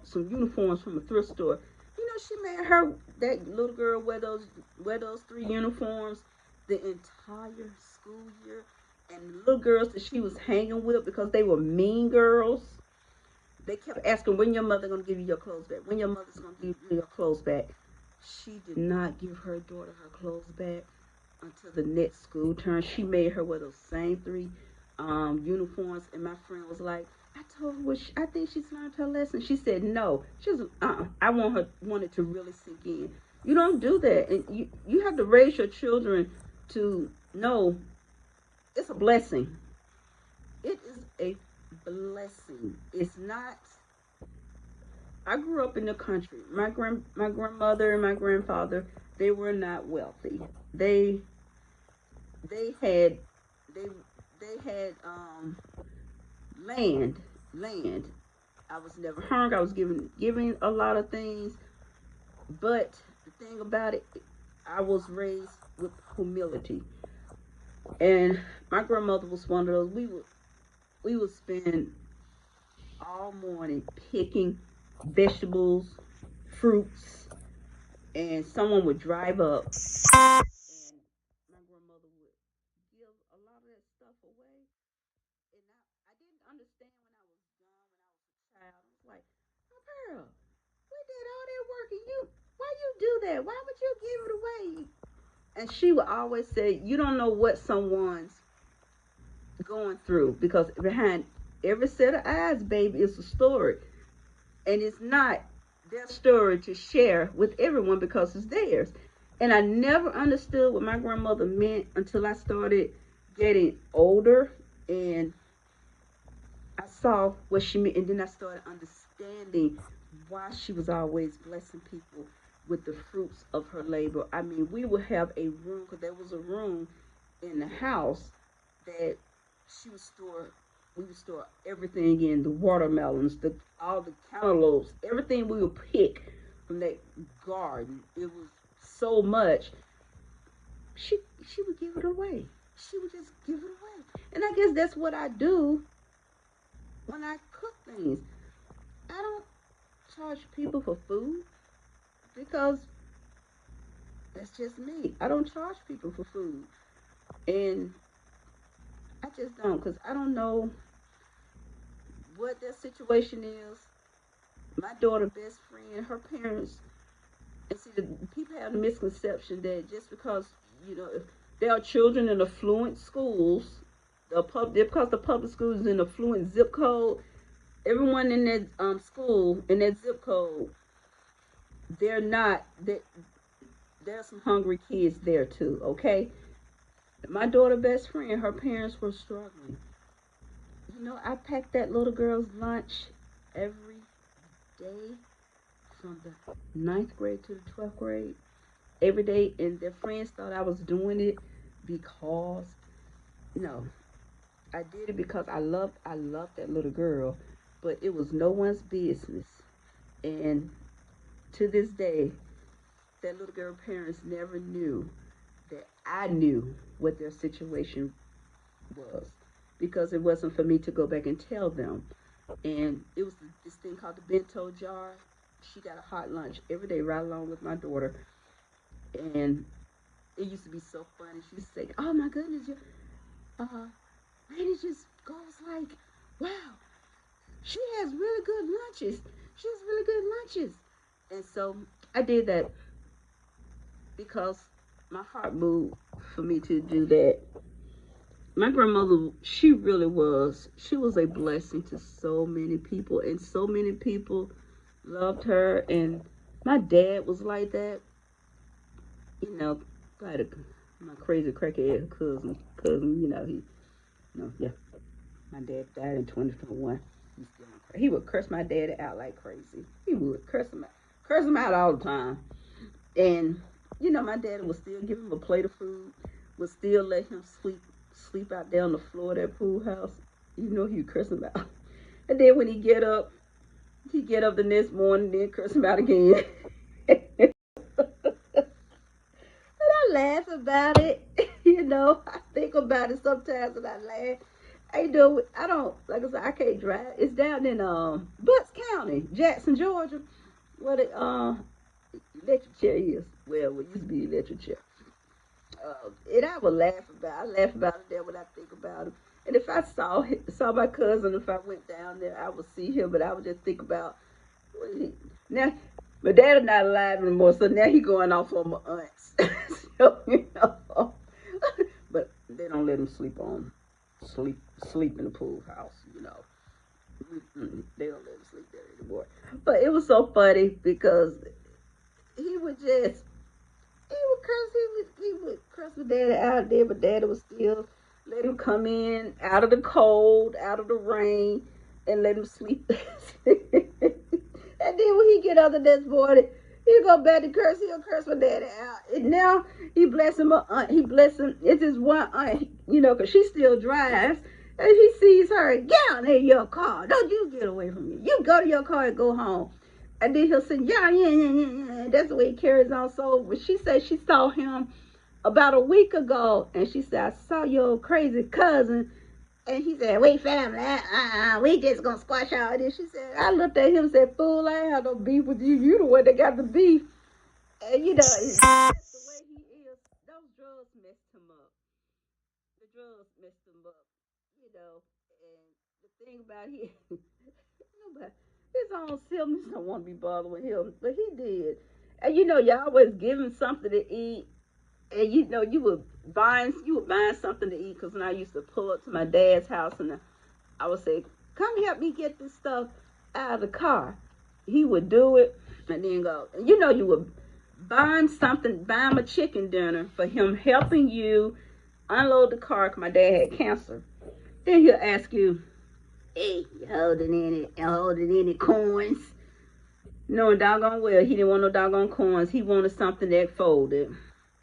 some uniforms from a thrift store. You know, she made her that little girl wear those three uniforms the entire school year. And the little girls that she was hanging with because they were mean girls, they kept asking when your mother gonna give you your clothes back. When your mother's gonna give you your clothes back. She did not give her daughter her clothes back until the next school term. She made her wear those same three uniforms, and my friend was like, "I told her, I think she's learned her lesson." She said, "No." She was, I wanted to really sink in. You don't do that, and you have to raise your children to know it's a blessing. It is a blessing. It's not. I grew up in the country. My grandmother and my grandfather, they were not wealthy. They they had they they had land land. I was never hungry. I was given a lot of things, but the thing about it, I was raised with humility. And my grandmother was one of those. We would spend all morning picking vegetables, fruits, and someone would drive up, and my grandmother would give a lot of that stuff away. And I didn't understand when I was young, when I was a child. I was like, "Oh, girl, we did all that work, and why you do that? Why would you give it away?" And she would always say, "You don't know what someone's going through because behind every set of eyes, baby, is a story, and it's not their story to share with everyone because it's theirs." And I never understood what my grandmother meant until I started getting older and I saw what she meant, and then I started understanding why she was always blessing people with the fruits of her labor. I mean, we would have a room because there was a room in the house that she would store. We would store everything in the watermelons, all the cantaloupes, everything we would pick from that garden. It was so much. She would give it away. She would just give it away, and I guess that's what I do when I cook things. I don't charge people for food because that's just me. I don't charge people for food. And I just don't because I don't know what their situation is. My daughter's best friend, her parents, and see, the people have the misconception that just because, you know, if there are children in affluent schools, because the public school is in affluent zip code, everyone in that school, in that zip code, they're not, there's some hungry kids there too, okay? My daughter best friend, her parents were struggling. You know, I packed that little girl's lunch every day from the ninth grade to the 12th grade. Every day, and their friends thought I was doing it because, no, I did it because I loved that little girl, but it was no one's business. And to this day, that little girl parents never knew that I knew what their situation was because it wasn't for me to go back and tell them. And it was this thing called the bento jar. She got a hot lunch every day right along with my daughter. And it used to be so funny. She used to say, "Oh my goodness, you, uh, Rainy just goes like, wow, she has really good lunches. She has really good lunches." And so I did that because my heart moved for me to do that. My grandmother, she really was. She was a blessing to so many people, and so many people loved her. And my dad was like that. You know, like my crazy crackhead cousin. Yeah. My dad died in 2021. He would curse my daddy out like crazy. He would curse him out all the time. And my daddy would still give him a plate of food, would still let him sleep out there on the floor of that pool house. He would curse him out. And then when he get up the next morning, then curse him out again. And I laugh about it. I think about it sometimes and I laugh. I don't, like I said, I can't drive. It's down in Butts County, Jackson, Georgia, where the electric chair is. Well, it used to be electric chair. And I would I laugh about it there when I think about it. And if I saw my cousin, if I went down there, I would see him, but I would just think about now. My dad is not alive anymore, so now he going off on my aunts. So. But they don't let him sleep in the pool house. They don't let him sleep there anymore. But it was so funny because he would just he would curse my daddy out there, but daddy would still let him come in out of the cold, out of the rain, and let him sleep. And then when he get up the next morning, he'll go back to curse. He'll curse my daddy out. And now he blessing my aunt. He blessing. It's his one aunt, because she still drives. And he sees her, get out in your car. Don't you get away from me. You go to your car and go home. And then he'll say, yeah. That's the way he carries on. So when she said she saw him about a week ago, and she said, I saw your crazy cousin. And he said, wait, family, we just gonna squash all this. She said, I looked at him and said, fool, I ain't have no beef with you. You the one that got the beef. And it's just the way he is. Those drugs messed him up. The drugs messed him up. And the thing about him, nobody, his own siblings don't want to be bothered with him, but he did. And you always give him something to eat. And you would find something to eat, because when I used to pull up to my dad's house and I would say, come help me get this stuff out of the car. He would do it and then go. And you would buy him a chicken dinner for him helping you unload the car, because my dad had cancer. Then he'll ask you, hey, you holding any coins? No, doggone well, he didn't want no doggone coins. He wanted something that folded.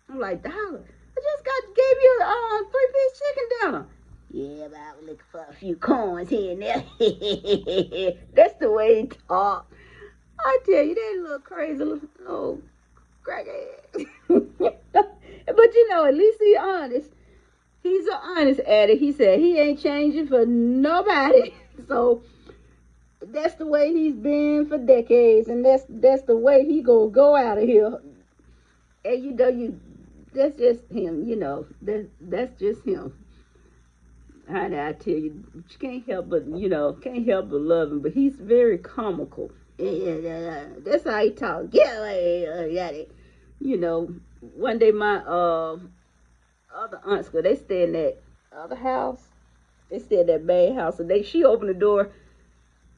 I'm like, dog, I just gave you a 3-piece chicken dinner. Yeah, but I was looking for a few coins here and there. That's the way he talk. I tell you, that little crazy little crackhead. But at least he honest. He's an honest addict. He said he ain't changing for nobody. So that's the way he's been for decades, and that's the way he gonna go out of here. And that's just him. That's just him. Honey, I tell you, you can't help but love him. But he's very comical. Yeah, that's how he talk. Yeah. One day my other aunts, cause they stay in that other house. They stay in that bad house, and she opened the door,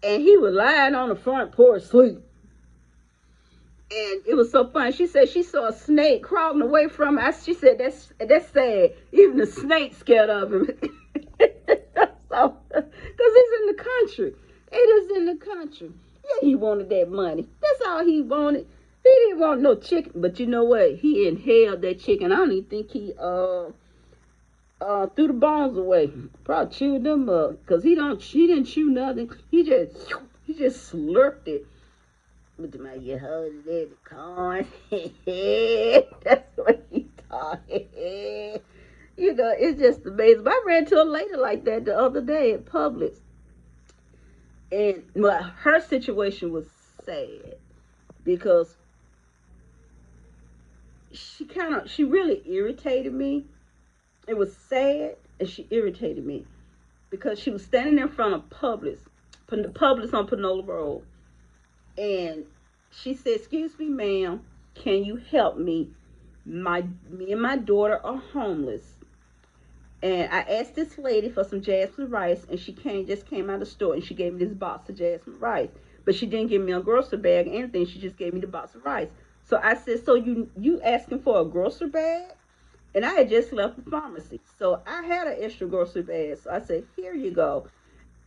and he was lying on the front porch asleep. And it was so funny. She said she saw a snake crawling away from her. She said that's sad. Even the snake scared of him. So, because he's in the country. It is in the country. Yeah, he wanted that money. That's all he wanted. He didn't want no chicken. But you know what? He inhaled that chicken. I don't even think he threw the bones away. Probably chewed them up. Because he didn't chew nothing. He just slurped it. With my you hold it, the corn. That's what he thought. It's just amazing. But I ran to a lady like that the other day at Publix. And her situation was sad because she really irritated me. It was sad, and she irritated me because she was standing in front of Publix on Panola Road, and she said, "Excuse me, ma'am, can you help me? Me and my daughter are homeless." And I asked this lady for some jasmine rice, and she just came out of the store, and she gave me this box of jasmine rice. But she didn't give me a grocery bag or anything. She just gave me the box of rice. So I said, "So you asking for a grocery bag?" And I had just left the pharmacy, so I had an extra grocery bag. So I said, "Here you go."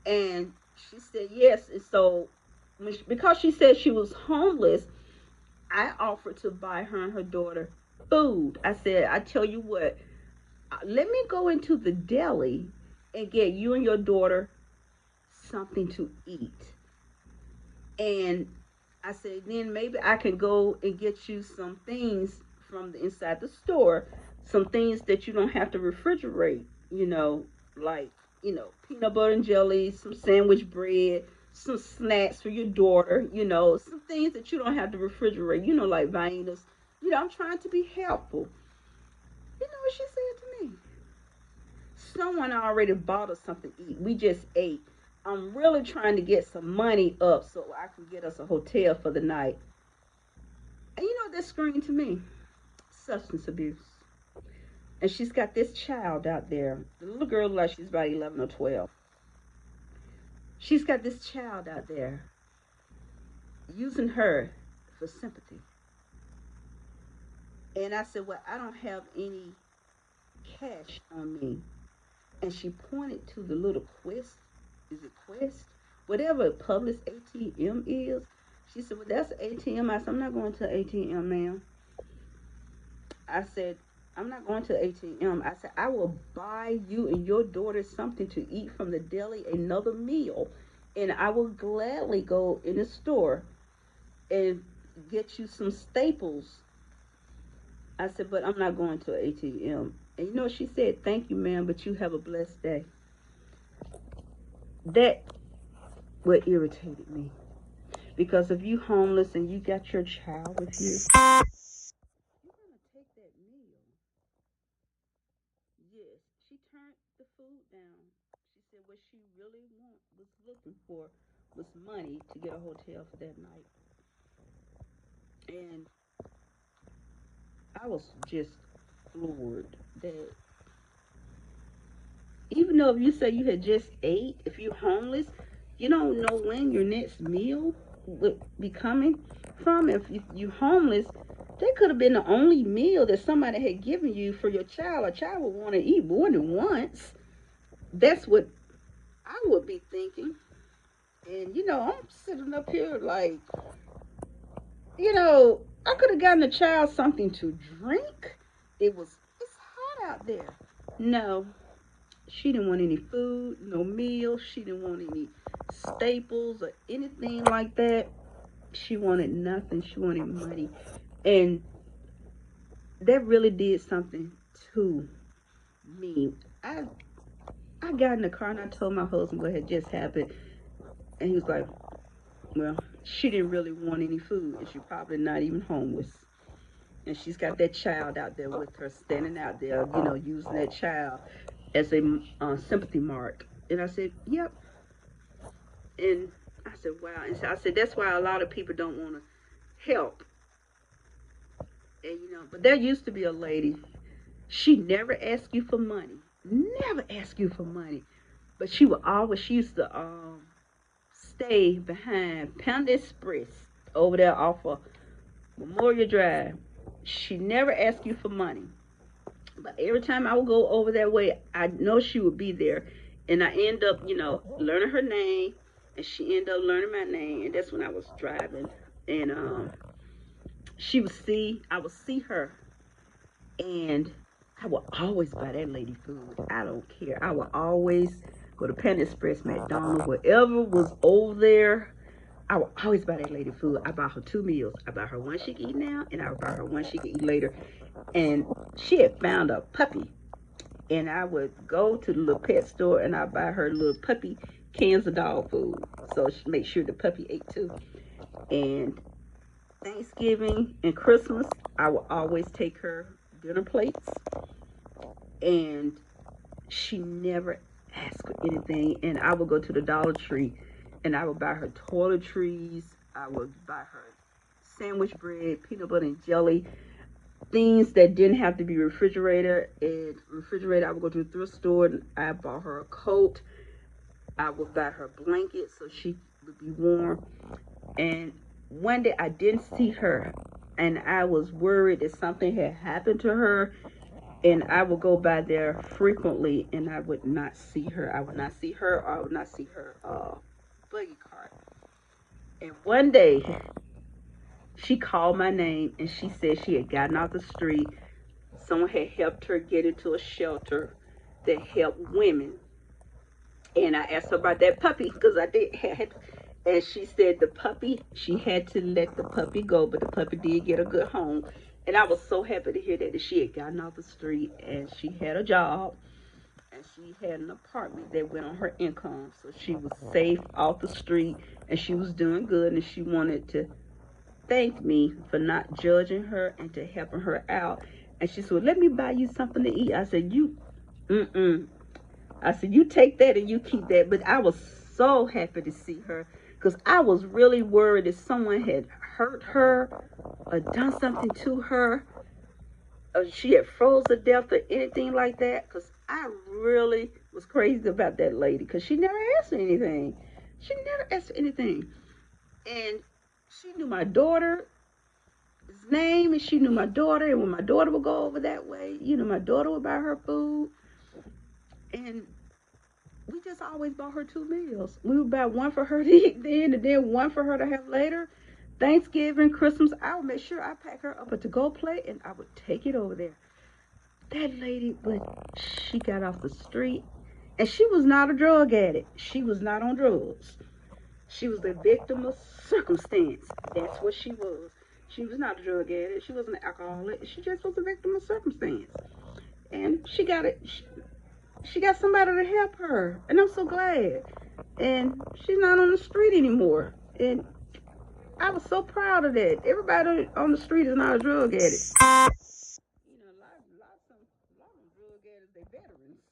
And she said yes. And so because she said she was homeless, I offered to buy her and her daughter food. I said, "I tell you what, let me go into the deli and get you and your daughter something to eat." And I said, then maybe I can go and get you some things from the inside the store, some things that you don't have to refrigerate, like, peanut butter and jelly, some sandwich bread, some snacks for your daughter, some things that you don't have to refrigerate, like Viennas. I'm trying to be helpful. You know what she said to me? Someone already bought us something to eat. We just ate. I'm really trying to get some money up so I can get us a hotel for the night. And you know what that screamed to me? Substance abuse. And she's got this child out there. The little girl looks like she's about 11 or 12. She's got this child out there using her for sympathy. And I said, well, I don't have any cash on me. And she pointed to the little Quest. Is it Quest? Whatever Publix ATM is. She said, well, that's an ATM. I said, I'm not going to an ATM, ma'am. I said, I'm not going to ATM. I said, I will buy you and your daughter something to eat from the deli, another meal. And I will gladly go in the store and get you some staples. I said, but I'm not going to an ATM. And you know, she said, thank you, ma'am, but you have a blessed day. That what irritated me. Because if you homeless and you got your child with you, you're going to take that meal. Yes, she turned the food down. She said what she really was looking for was money to get a hotel for that night. And I was just floored that even though if you say you had just ate, if you're homeless, you don't know when your next meal would be coming from. If you're homeless, that could have been the only meal that somebody had given you for your child. A child would want to eat more than once. That's what I would be thinking. And I'm sitting up here like, I could have gotten a child something to drink. It's hot out there. No, she didn't want any food, no meals. She didn't want any staples or anything like that. She wanted nothing. She wanted money. And that really did something to me. I got in the car and I told my husband what had just happened. And he was like, well, she didn't really want any food. And she's probably not even homeless. And she's got that child out there with her, standing out there, using that child as a sympathy mark. And I said, yep. And I said, wow. And so I said, that's why a lot of people don't want to help. And but there used to be a lady. She never asked you for money. Never asked you for money. But she used to stay behind Pound Express over there off of Memorial Drive. She never asked you for money. But every time I would go over that way, I know she would be there. And I end up, learning her name. And she ended up learning my name. And that's when I was driving. And I would see her. And I would always buy that lady food. I don't care. I would always go to Panda Express, McDonald's, whatever was over there. I would always buy that lady food. I buy her 2 meals. I buy her one she can eat now, and I would buy her one she can eat later. And she had found a puppy. And I would go to the little pet store, and I buy her little puppy cans of dog food. So she make sure the puppy ate too. And Thanksgiving and Christmas, I will always take her dinner plates, and she never asked for anything. And I would go to the Dollar Tree, and I would buy her toiletries. I would buy her sandwich bread, peanut butter and jelly, things that didn't have to be refrigerated. I would go to the thrift store and I bought her a coat. I would buy her blankets so she would be warm. And one day I didn't see her, and I was worried that something had happened to her. And I would go by there frequently, and I would not see her. I would not see her, or I would not see her buggy cart. And one day she called my name, and she said she had gotten off the street. Someone had helped her get into a shelter that helped women. And I asked her about that puppy because I did had, and she said the puppy, she had to let the puppy go, but the puppy did get a good home. And I was so happy to hear that she had gotten off the street and she had a job and she had an apartment that went on her income. So she was safe off the street and she was doing good, and she wanted to thank me for not judging her and to helping her out. And she said, let me buy you something to eat. I said, mm-mm. I said, you take that and you keep that. But I was so happy to see her because I was really worried that someone had hurt her or done something to her, or she had froze to death or anything like that. Because I really was crazy about that lady because she never asked for anything. She never asked for anything. And she knew my daughter's name, and she knew my daughter. And when my daughter would go over that way, my daughter would buy her food. And we just always bought her 2 meals. We would buy one for her to eat then, and then one for her to have later. Thanksgiving, Christmas, I would make sure I pack her up a to-go plate, and I would take it over there. That lady, but she got off the street, and she was not a drug addict. She was not on drugs. She was a victim of circumstance. That's what she was. She was not a drug addict. She wasn't an alcoholic. She just was a victim of circumstance. And she got it. She got somebody to help her, and I'm so glad. And she's not on the street anymore, and I was so proud of that. Everybody on the street is not a drug addict. A lot of drug addicts, they veterans.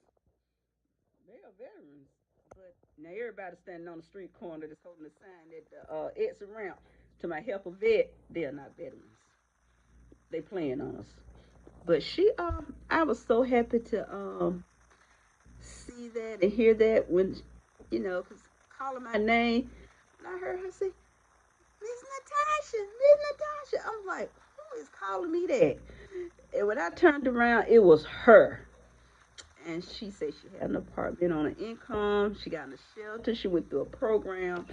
They are veterans, but now everybody standing on the street corner that's holding a sign that the exit ramp to my help a vet. They are not veterans. They playing on us. But I was so happy to see that and hear that when, because calling my name, and I heard her say, Miss Natasha, Miss Natasha. I'm like, who is calling me that? And when I turned around, it was her. And she said she had an apartment on an income. She got in a shelter. She went through a program.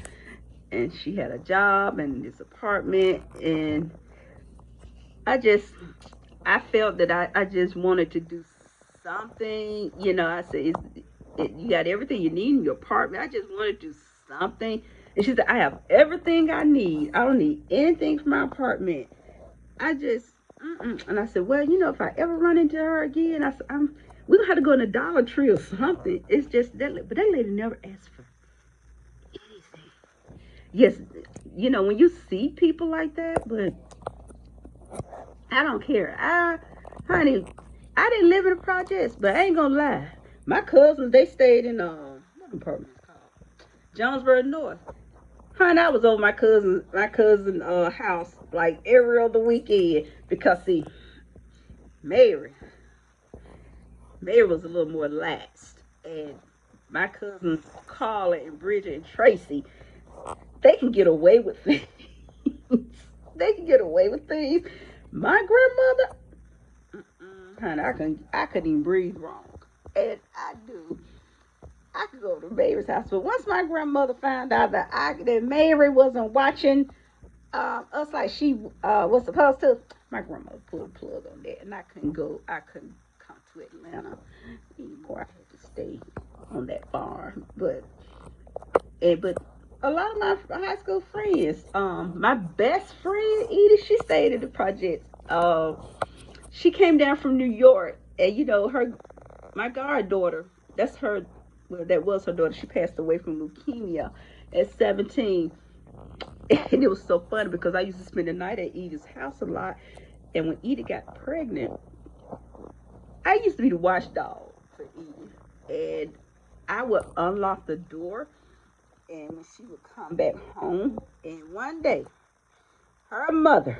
And she had a job and this apartment. And I felt that I just wanted to do something. I said, you got everything you need in your apartment. I just wanted to do something. And she said, I have everything I need. I don't need anything from my apartment. I just, And I said, well, if I ever run into her again, I said, we're going to have to go in the Dollar Tree or something. It's just that, but that lady never asked for anything. Yes, when you see people like that, but I don't care. Honey, I didn't live in the projects, but I ain't gonna lie. My cousins, they stayed in what apartment is called? Jonesboro North. Honey, I was over my cousin house like every other weekend because see, Mary was a little more laxed, and my cousins Carla and Bridget and Tracy, they can get away with things. They can get away with things. My grandmother, honey, I couldn't even breathe wrong. And I could go to Mary's house. But once my grandmother found out that Mary wasn't watching us like she was supposed to, my grandmother pulled a plug on that. And I couldn't come to Atlanta anymore. I had to stay on that farm. But a lot of my high school friends, my best friend, Edie, she stayed at the project. She came down from New York, and my goddaughter, that was her daughter. She passed away from leukemia at 17, And it was so funny because I used to spend the night at Edith's house a lot. And when Edith got pregnant, I used to be the watchdog for Edith. And I would unlock the door, and when she would come back home, and one day, her mother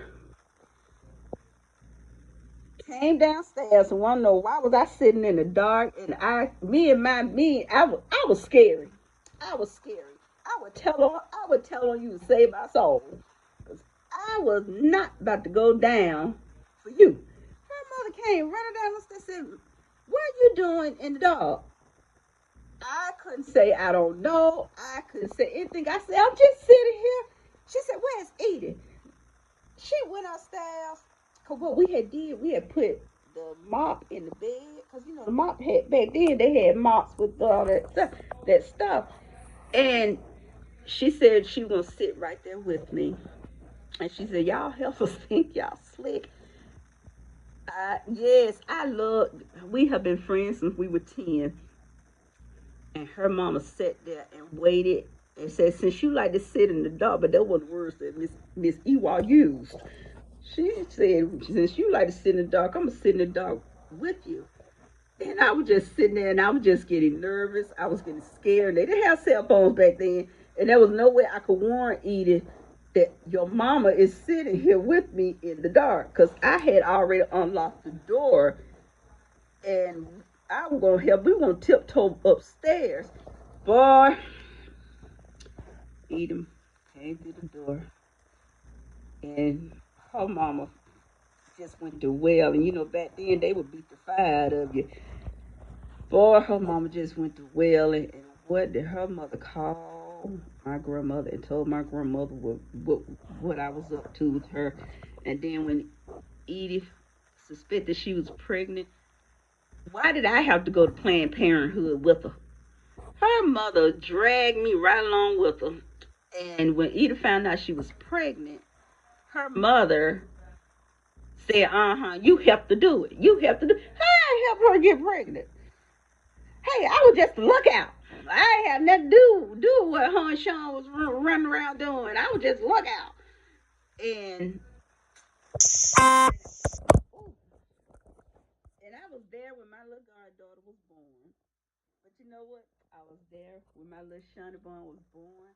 came downstairs and wanted to know why was I sitting in the dark, and I was scary. I was scary. I would tell on you to save my soul. Because I was not about to go down for you. Her mother came running down the stairs and said, what are you doing in the dark? I couldn't say I don't know. I couldn't say anything. I said, I'm just sitting here. She said, where's Edith? She went upstairs. Cause what we had put the mop in the bed. Cause you know the mop had back then they had mops with all that stuff. And she said she was gonna sit right there with me. And she said, y'all help us think y'all slick. Yes, I love. We have been friends since we were 10. And her mama sat there and waited and said, since you like to sit in the dark, but that was the words that Miss Ewald used. She said, since you like to sit in the dark, I'm going to sit in the dark with you. And I was just sitting there and I was just getting nervous. I was getting scared. They didn't have cell phones back then. And there was no way I could warn Edith that your mama is sitting here with me in the dark. Because I had already unlocked the door. And I was going to help. We were going to tiptoe upstairs. Boy, Edith came through the door. And her mama just went to well. And you know, back then they would beat the fire out of you. Boy, her mama just went to wailing, and what did her mother call my grandmother and told my grandmother what I was up to with her. And then when Edith suspected she was pregnant, why did I have to go to Planned Parenthood with her? Her mother dragged me right along with her. And when Edith found out she was pregnant, her mother said, you have to do it. You have to do it. How I help her get pregnant? Hey, I was just a lookout. I ain't had nothing to do what her and Sean was running around doing. I was just a lookout. And I was there when my little goddaughter was born. But you know what? I was there when my little Shani Bun was born.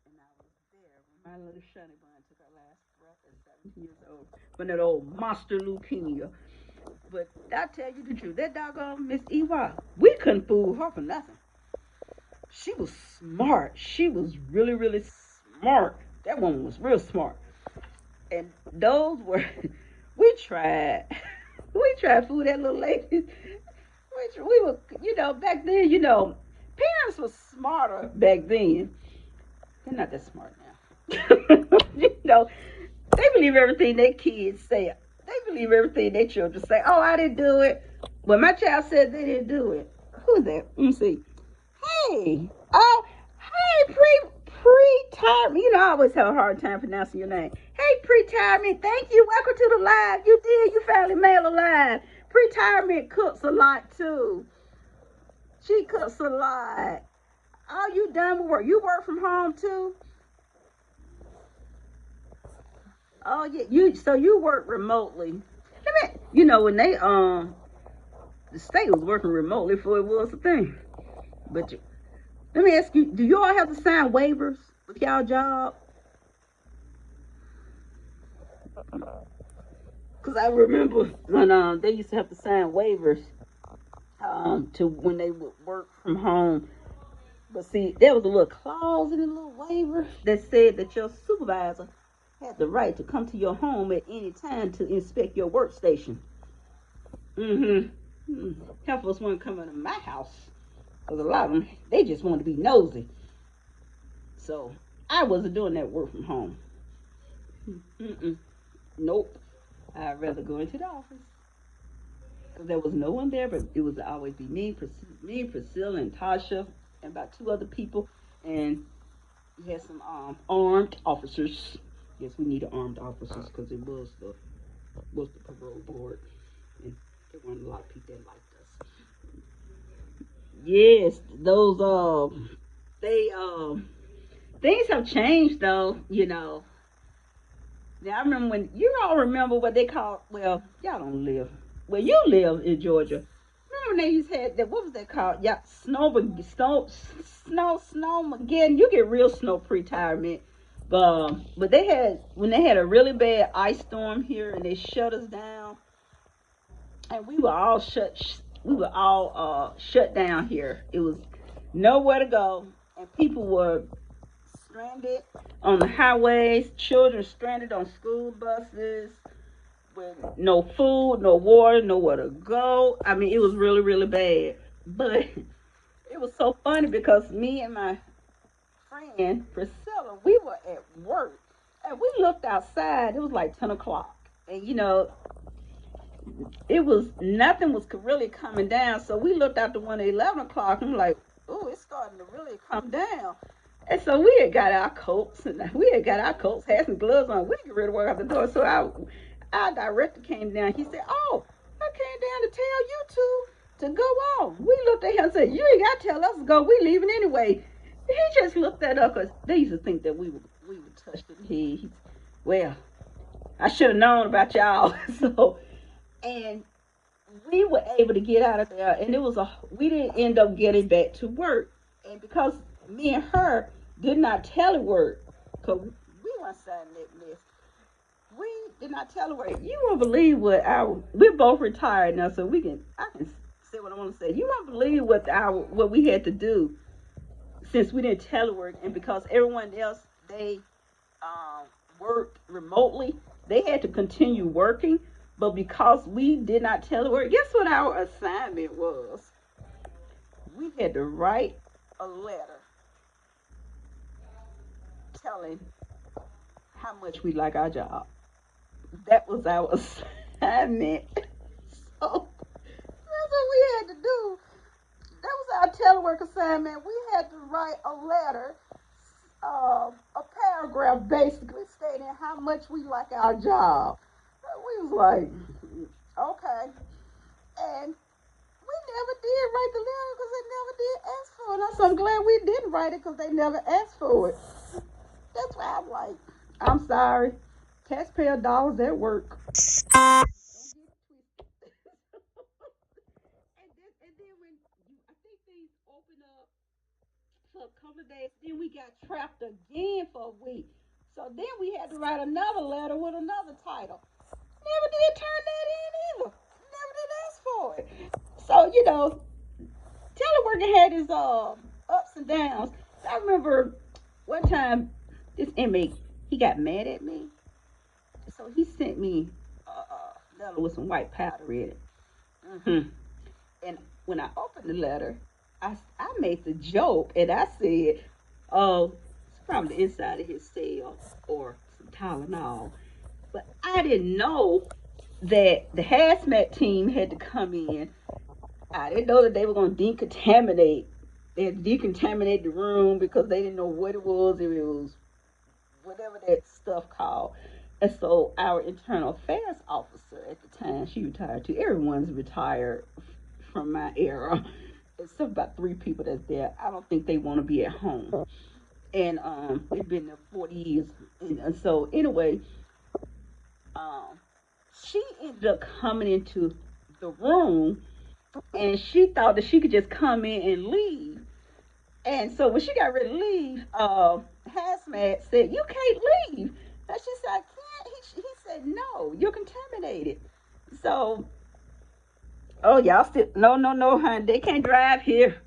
And I was there when my little Shani Bun took her last breath at 17 years old from that old monster leukemia. But I tell you the truth, that doggone Miss Eva, we couldn't fool her for nothing. She was smart. She was really, really smart. That woman was real smart. And those were, we tried to fool that little lady. We were, back then, parents were smarter back then. They're not that smart now. They believe everything their kids say. They believe everything their children say. Oh, I didn't do it. When my child said they didn't do it. Who's that? Let me see. Hey. Oh, hey, pre-retirement. I always have a hard time pronouncing your name. Hey, pre-retirement. Thank you. Welcome to the live. You did. You finally made a live. Pre-retirement cooks a lot, too. She cooks a lot. Oh, you done with work? You work from home, too? Oh yeah, so you work remotely. When they the state was working remotely before it was a thing. But let me ask you, do you all have to sign waivers with y'all job? Because I remember when they used to have to sign waivers to when they would work from home. But see, there was a little clause in the little waiver that said that your supervisor had the right to come to your home at any time to inspect your workstation. Half of us want to come into my house because a lot of them, they just want to be nosy. So I wasn't doing that work from home. Nope. I'd rather go into the office because there was no one there, but it would always be me, Priscilla, and Tasha, and about 2 other people, and we had some armed officers. Yes, we needed armed officers because it was the parole board, and there weren't a lot of people that liked us. Yes, those they Things have changed though, you know. Now I remember when you all remember what they call, well, y'all don't live. Well, you live in Georgia. Remember when they used to have that, what was that called? Yeah, snowmageddon. You get real snow pre-retirement. But they had, when they had a really bad ice storm here and they shut us down, and we were all shut down here. It was nowhere to go, and people were stranded on the highways, children stranded on school buses with no food, no water, nowhere to go. I mean, it was really, really bad. But it was so funny because me and my friend Priscilla, we were at work and we looked outside. It was like 10 o'clock. And it was nothing was really coming down. So we looked out the window at 11 o'clock and we're like, oh, it's starting to really come down. And so we had got our coats and had some gloves on. We get ready to walk out the door. So our director came down. He said, oh, I came down to tell you to go on. We looked at him and said, you ain't got to tell us to go. We leaving anyway. He just looked at us because they used to think that we were touched in the head. Well, I should have known about y'all. So, and we were able to get out of there, and we didn't end up getting back to work, and because me and her did not telework, because we weren't signing that list, we did not telework. You won't believe we're both retired now, so I can say what I want to say. You won't believe what we had to do since we didn't telework, and because everyone else they worked remotely, they had to continue working. But because we did not telework, guess what our assignment was? We had to write a letter telling how much we like our job. That was our assignment. So that's what we had to do. That was our telework assignment. We had to write a letter, a paragraph basically stating how much we like our job. We was like, okay. And we never did write the letter because they never did ask for it. So I'm glad we didn't write it because they never asked for it. That's why I'm like, I'm sorry. Taxpayer dollars at work. And then when I think things opened up for a couple of days, then we got trapped again for a week. So then we had to write another letter with another title. Never did turn that in either. Never did ask for it. So, teleworking had its ups and downs. I remember one time this inmate, he got mad at me. So he sent me a letter with some white powder in it. Mm-hmm. And when I opened the letter, I made the joke and I said, oh, it's from the inside of his cell or some Tylenol. But I didn't know that the hazmat team had to come in. I didn't know that they were going to decontaminate. They had to decontaminate the room because they didn't know what it was. If it was whatever that stuff called. And so our internal affairs officer at the time, she retired too. Everyone's retired from my era, except about 3 people that's there. I don't think they want to be at home. And they've been there 40 years. And so anyway, um, she ended up coming into the room and she thought that she could just come in and leave. And so when she got ready to leave, Hazmat said, "You can't leave." And she said, "I can't." He said, "No, you're contaminated." So, oh, y'all still, no, no, no, honey. They can't drive here.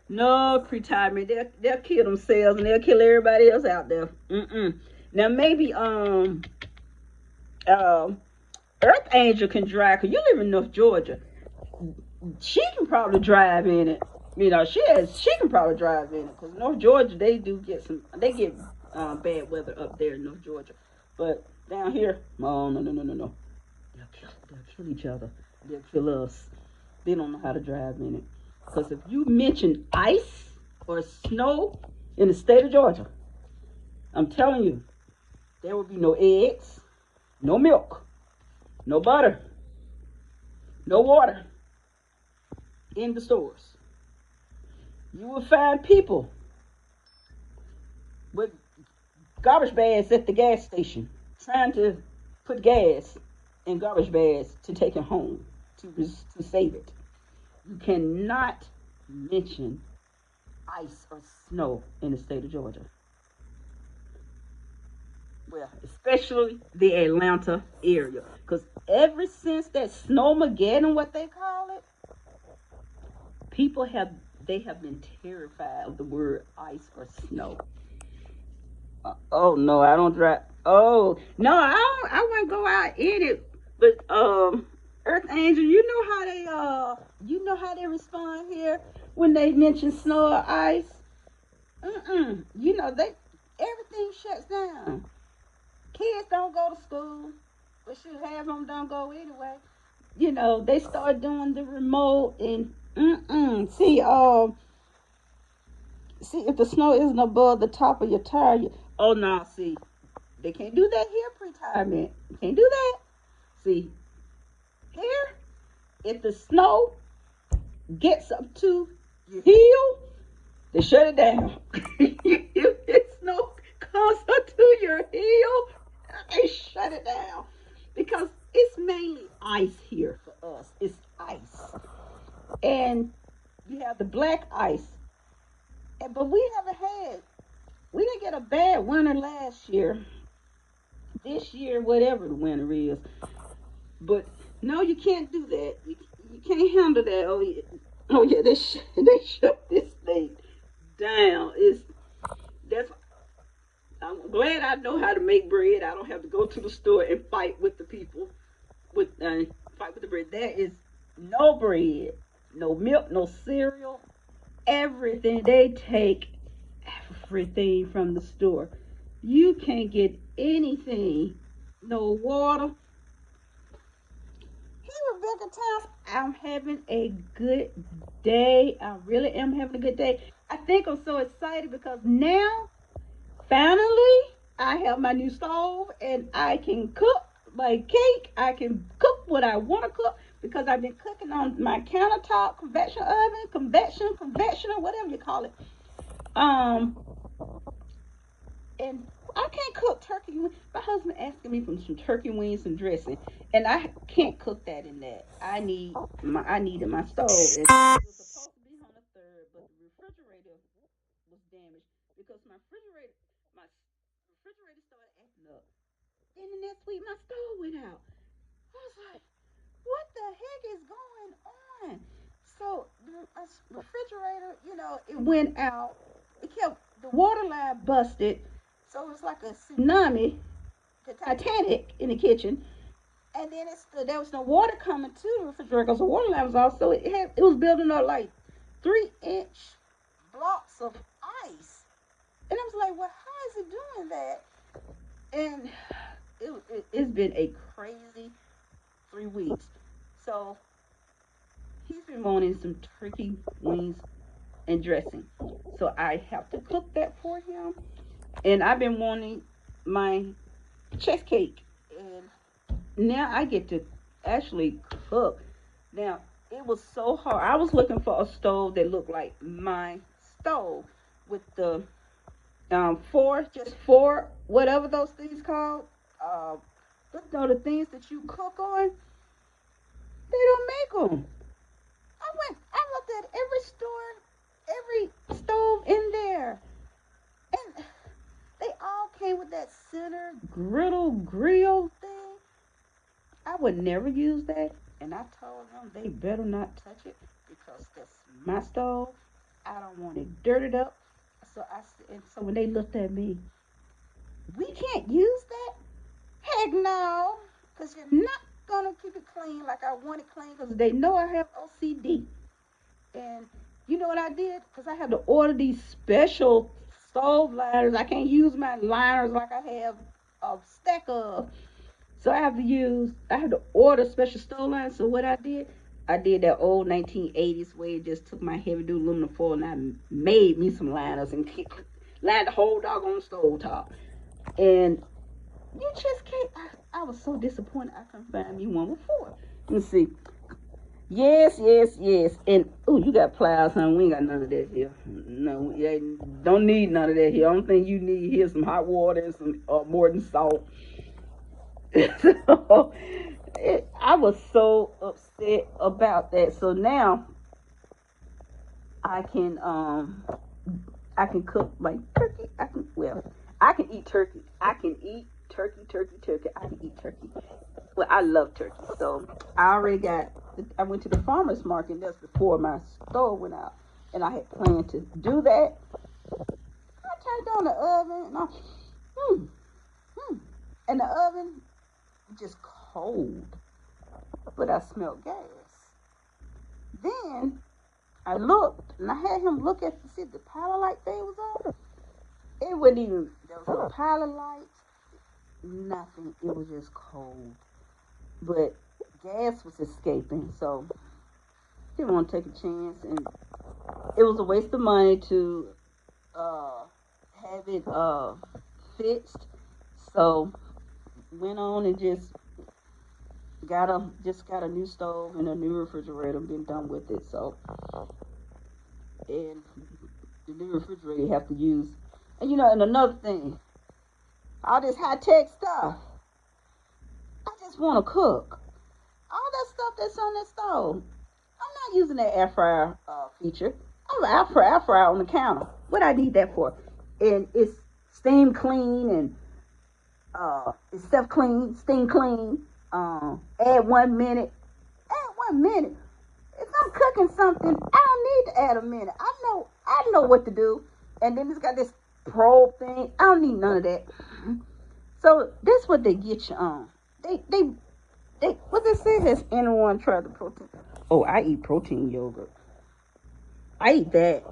No retirement. They'll kill themselves and they'll kill everybody else out there. Mm-mm. Now, maybe, um, Earth Angel can drive, because you live in North Georgia. She can probably drive in it. She can probably drive in it because North Georgia they get bad weather up there in North Georgia, but down here, oh no no no no no, they'll kill each other, they'll kill us. They don't know how to drive in it because if you mention ice or snow in the state of Georgia, I'm telling you, there will be no eggs, no milk, no butter, no water in the stores. You will find people with garbage bags at the gas station, trying to put gas in garbage bags to take it home to save it. You cannot mention ice or snow in the state of Georgia. Well, especially the Atlanta area, because ever since that snowmageddon, what they call it, people have they have been terrified of the word ice or snow. Oh no, I don't drive. Oh no, I don't. I wouldn't go out in it. But Earth Angel, you know how they respond here when they mention snow or ice. You know they everything shuts down. Kids don't go to school, but should have them don't go anyway. You know they start doing the remote and see if the snow isn't above the top of your tire. Oh no, see they can't do that here pre-retirement. You can't do that. See here, if the snow gets up to your heel, they shut it down. If the snow comes up to your heel, they shut it down because it's mainly ice here for us. It's ice, and you have the black ice. But we didn't get a bad winter last year. This year, whatever the winter is, but no, you can't do that. You can't handle that. Oh yeah, they shut this thing down. It's that's. I'm glad I know how to make bread. I don't have to go to the store and fight with the people fight with the bread. There is no bread, no milk, no cereal. Everything they take everything from the store. You can't get anything. No water. Hey, Rebecca Towns, I'm having a good day. I really am having a good day. I think I'm so excited because now, finally, I have my new stove and I can cook my cake. I can cook what I want to cook because I've been cooking on my countertop, convection oven, convectional, whatever you call it. Um, and I can't cook turkey. My husband asking me for some turkey wings and dressing, and I can't cook that in that. I needed my stove. It was supposed to be on the third, but the refrigerator was damaged because my refrigerator started acting up. Then the next week, my stove went out. I was like, what the heck is going on? So the refrigerator, it went out. The water line busted. So it was like a tsunami, the Titanic in the kitchen. And then there was no water coming to the refrigerator because the water line was off. So it was building up like 3-inch blocks of ice. And I was like, well, how is it doing that? And it's been a crazy 3 weeks. So he's been wanting some turkey wings and dressing. So I have to cook that for him. And I've been wanting my chess cake. And now I get to actually cook. Now, it was so hard. I was looking for a stove that looked like my stove with the whatever those things called. The things that you cook on, they don't make them. I looked at every store, every stove in there, and they all came with that center grill thing. I would never use that, and I told them they better not touch it because that's my stove. I don't want it dirtied up. So when they looked at me, we can't use that. Heck no, because you're not gonna keep it clean like I want it clean because they know I have OCD. And you know what I did? Because I had to order these special stove liners. I can't use my liners like I have a stack of. So I had to order special stove liners. So what I did that old 1980s way. Just took my heavy duty aluminum foil and I made me some liners and lined the whole dog on the stove top. And you just can't. I was so disappointed I couldn't find me one before. Let's see. Yes, yes, yes. And oh, you got pliers, honey. We ain't got none of that here. No, yeah, don't need none of that here. Only thing you need here is some hot water and some more than salt. So I was so upset about that. So now I can I can cook like turkey. I can eat turkey. I can eat turkey. I can eat turkey. Well, I love turkey, so I already got. I went to the farmers market. That's before my store went out, and I had planned to do that. I turned on the oven, and hmm, hmm, and the oven just cold, but I smelled gas. Then I looked, and I had him look at to see if the pilot light thing was on. It wasn't even. There was no pilot lights, nothing. It was just cold, but gas was escaping, so didn't want to take a chance, and it was a waste of money to uh, have it fixed. So went on and just got a new stove and a new refrigerator. Been done with it. So and the new refrigerator you have to use. And and another thing, all this high tech stuff. I just want to cook. All that stuff that's on that stove. I'm not using that air fryer feature. I'm an air fryer on the counter. What I need that for? And it's steam clean and it's self clean, steam clean. Add 1 minute. Add 1 minute. If I'm cooking something, I don't need to add a minute. I know what to do. And then it's got this probe thing. I don't need none of that. So that's what they get you on. They what they say, has anyone tried the protein? Oh, I eat protein yogurt. I eat that.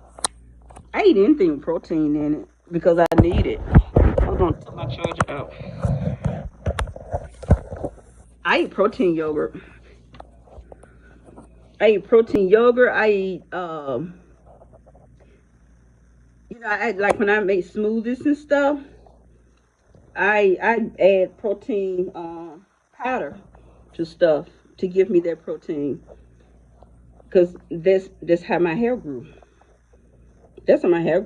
I eat anything with protein in it because I need it. Hold on, take my charger out. I eat protein yogurt. I eat protein yogurt. I eat I like when I make smoothies and stuff. I add protein powder to stuff to give me that protein because that's how my hair grew. That's how my hair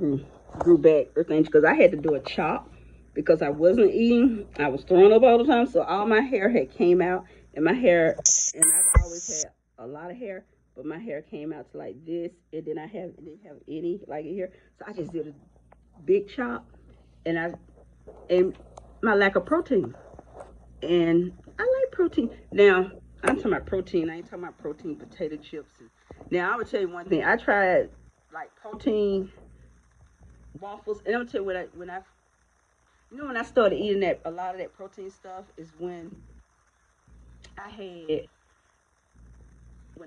grew back or things because I had to do a chop because I wasn't eating. I was throwing up all the time, so all my hair had came out, and my hair, and I've always had a lot of hair, but my hair came out to like this, and then didn't have any like here, so I just did a big chop, and and my lack of protein, and I like protein. Now I'm talking about protein. I ain't talking about protein potato chips. Now I would tell you one thing. I tried like protein waffles. And I'm gonna tell you when I started eating that a lot of that protein stuff is I had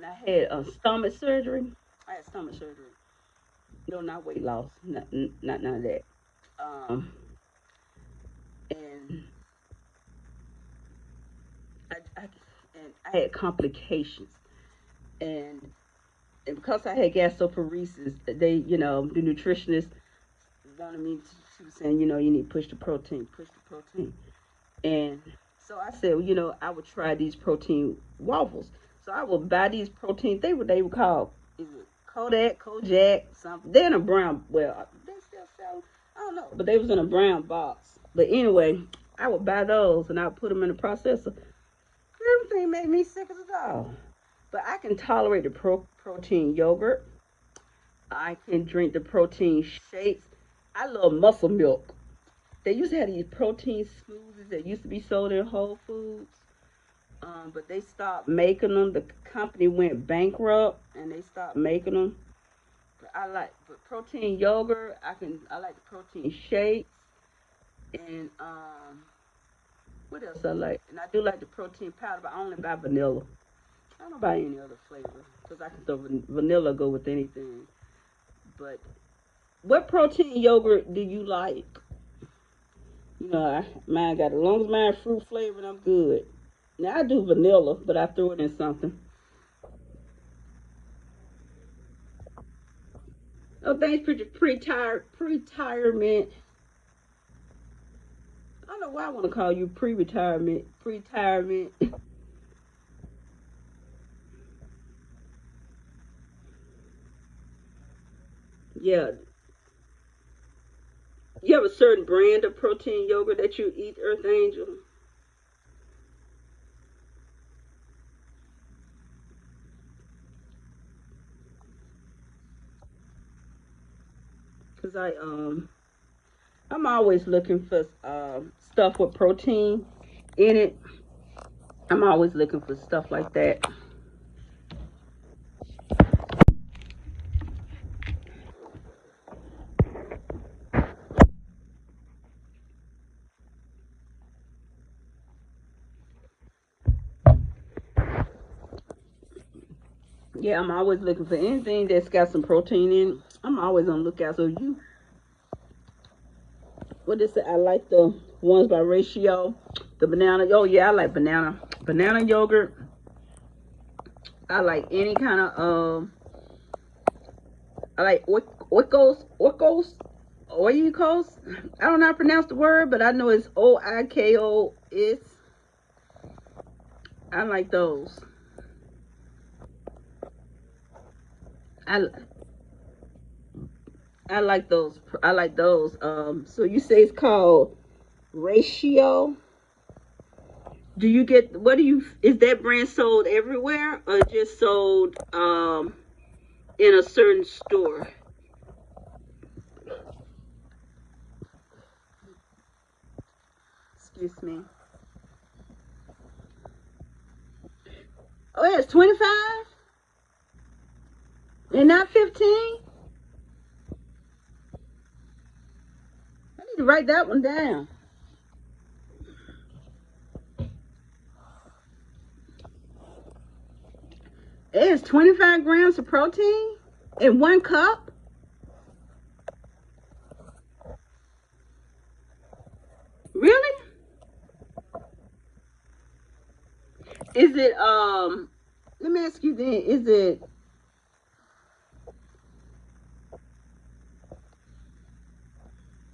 I had a stomach surgery. I had stomach surgery. No, not weight loss. Not none of that. Um, and I and I had complications. And and because I had gastroparesis, they the nutritionist wanted me to. She was saying you need to push the protein. And so I said, well, I would try these protein waffles. So I would buy these protein. They were called is it Kojak, something. They're in a brown. Well, they still sell. I don't know, but they was in a brown box. But anyway, I would buy those and I would put them in the processor. Everything made me sick as a dog. But I can tolerate the protein yogurt. I can drink the protein shakes. I love muscle milk. They used to have these protein smoothies that used to be sold in Whole Foods, but they stopped making them. The company went bankrupt, and they stopped making them. But protein yogurt. I like the protein shakes, and what else I like? And I do like the protein powder, but I only buy vanilla. I don't buy any other flavor because I can throw vanilla go with anything. But what protein yogurt do you like? Mine got as long as mine fruit flavored, I'm good. Now I do vanilla, but I throw it in something. Oh, thanks for pre-retirement. I don't know why I want to call you pre-retirement. Pre-retirement. Yeah. You have a certain brand of protein yogurt that you eat, Earth Angel? Cause I'm always looking for stuff with protein in it. I'm always looking for stuff like that. Yeah, I'm always looking for anything that's got some protein in it. I'm always on the lookout. So you, what is it? I like the ones by Ratio, the banana. Oh yeah, I like banana yogurt. I like any kind of I like oikos. I don't know how to pronounce the word, but I know it's Oiko. I like those. I I like those. I like those. So you say it's called Ratio. Do you get what do you is that brand sold everywhere or just sold in a certain store? Excuse me. Oh, yeah, it's 25 and not 15. I need to write that one down. It's 25 grams of protein in 1 cup. Really? Is it let me ask you then,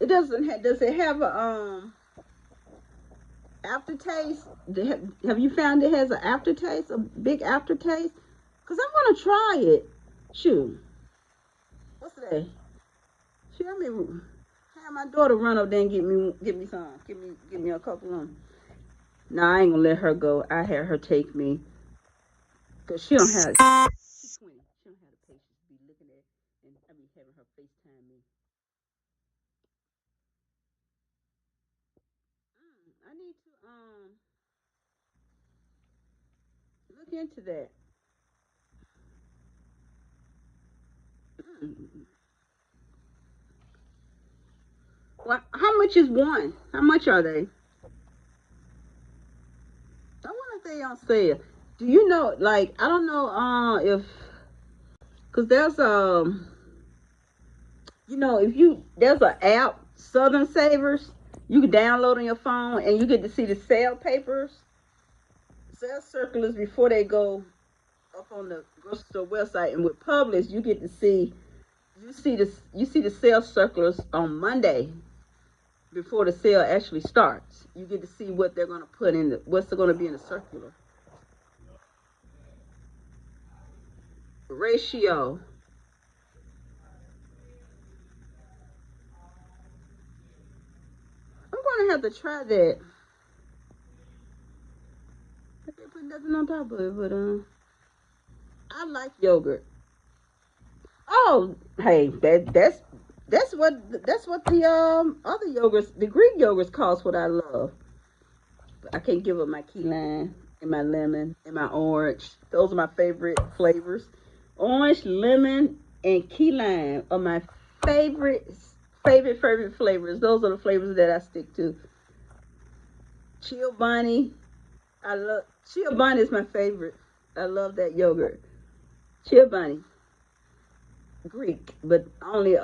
does it have a aftertaste? Have you found it has an aftertaste, a big aftertaste? Cause I want to try it. Shoot, what's that? Shoot, I mean, have my daughter run up there and get me some, give me a couple of them. No, I ain't gonna let her go. I had her take me, cause she don't have. She's 20. She don't have the patience to be looking at and I mean having her FaceTime me. I need to look into that. Mm. Well, how much is one? How much are they? I wonder if they on sale. Do you know? Like, I don't know. If because there's if you there's an app, Southern Savers. You can download on your phone and you get to see the sale papers, sale circulars before they go up on the grocery store website. And with Publix, you get to see you see the sale circulars on Monday before the sale actually starts. You get to see what they're going to put in what's going to be in the circular. Ratio. I'm going to have to try that. I can't put nothing on top of it, but I like yogurt. Oh, hey, that's what the other yogurts, the Greek yogurts, cost. What I love. But I can't give up my key lime and my lemon and my orange. Those are my favorite flavors. Orange, lemon, and key lime are my favorite flavors. Those are the flavors that I stick to. Chill Bunny. I love Chill Bunny is my favorite. I love that yogurt. Chill Bunny. Greek, but only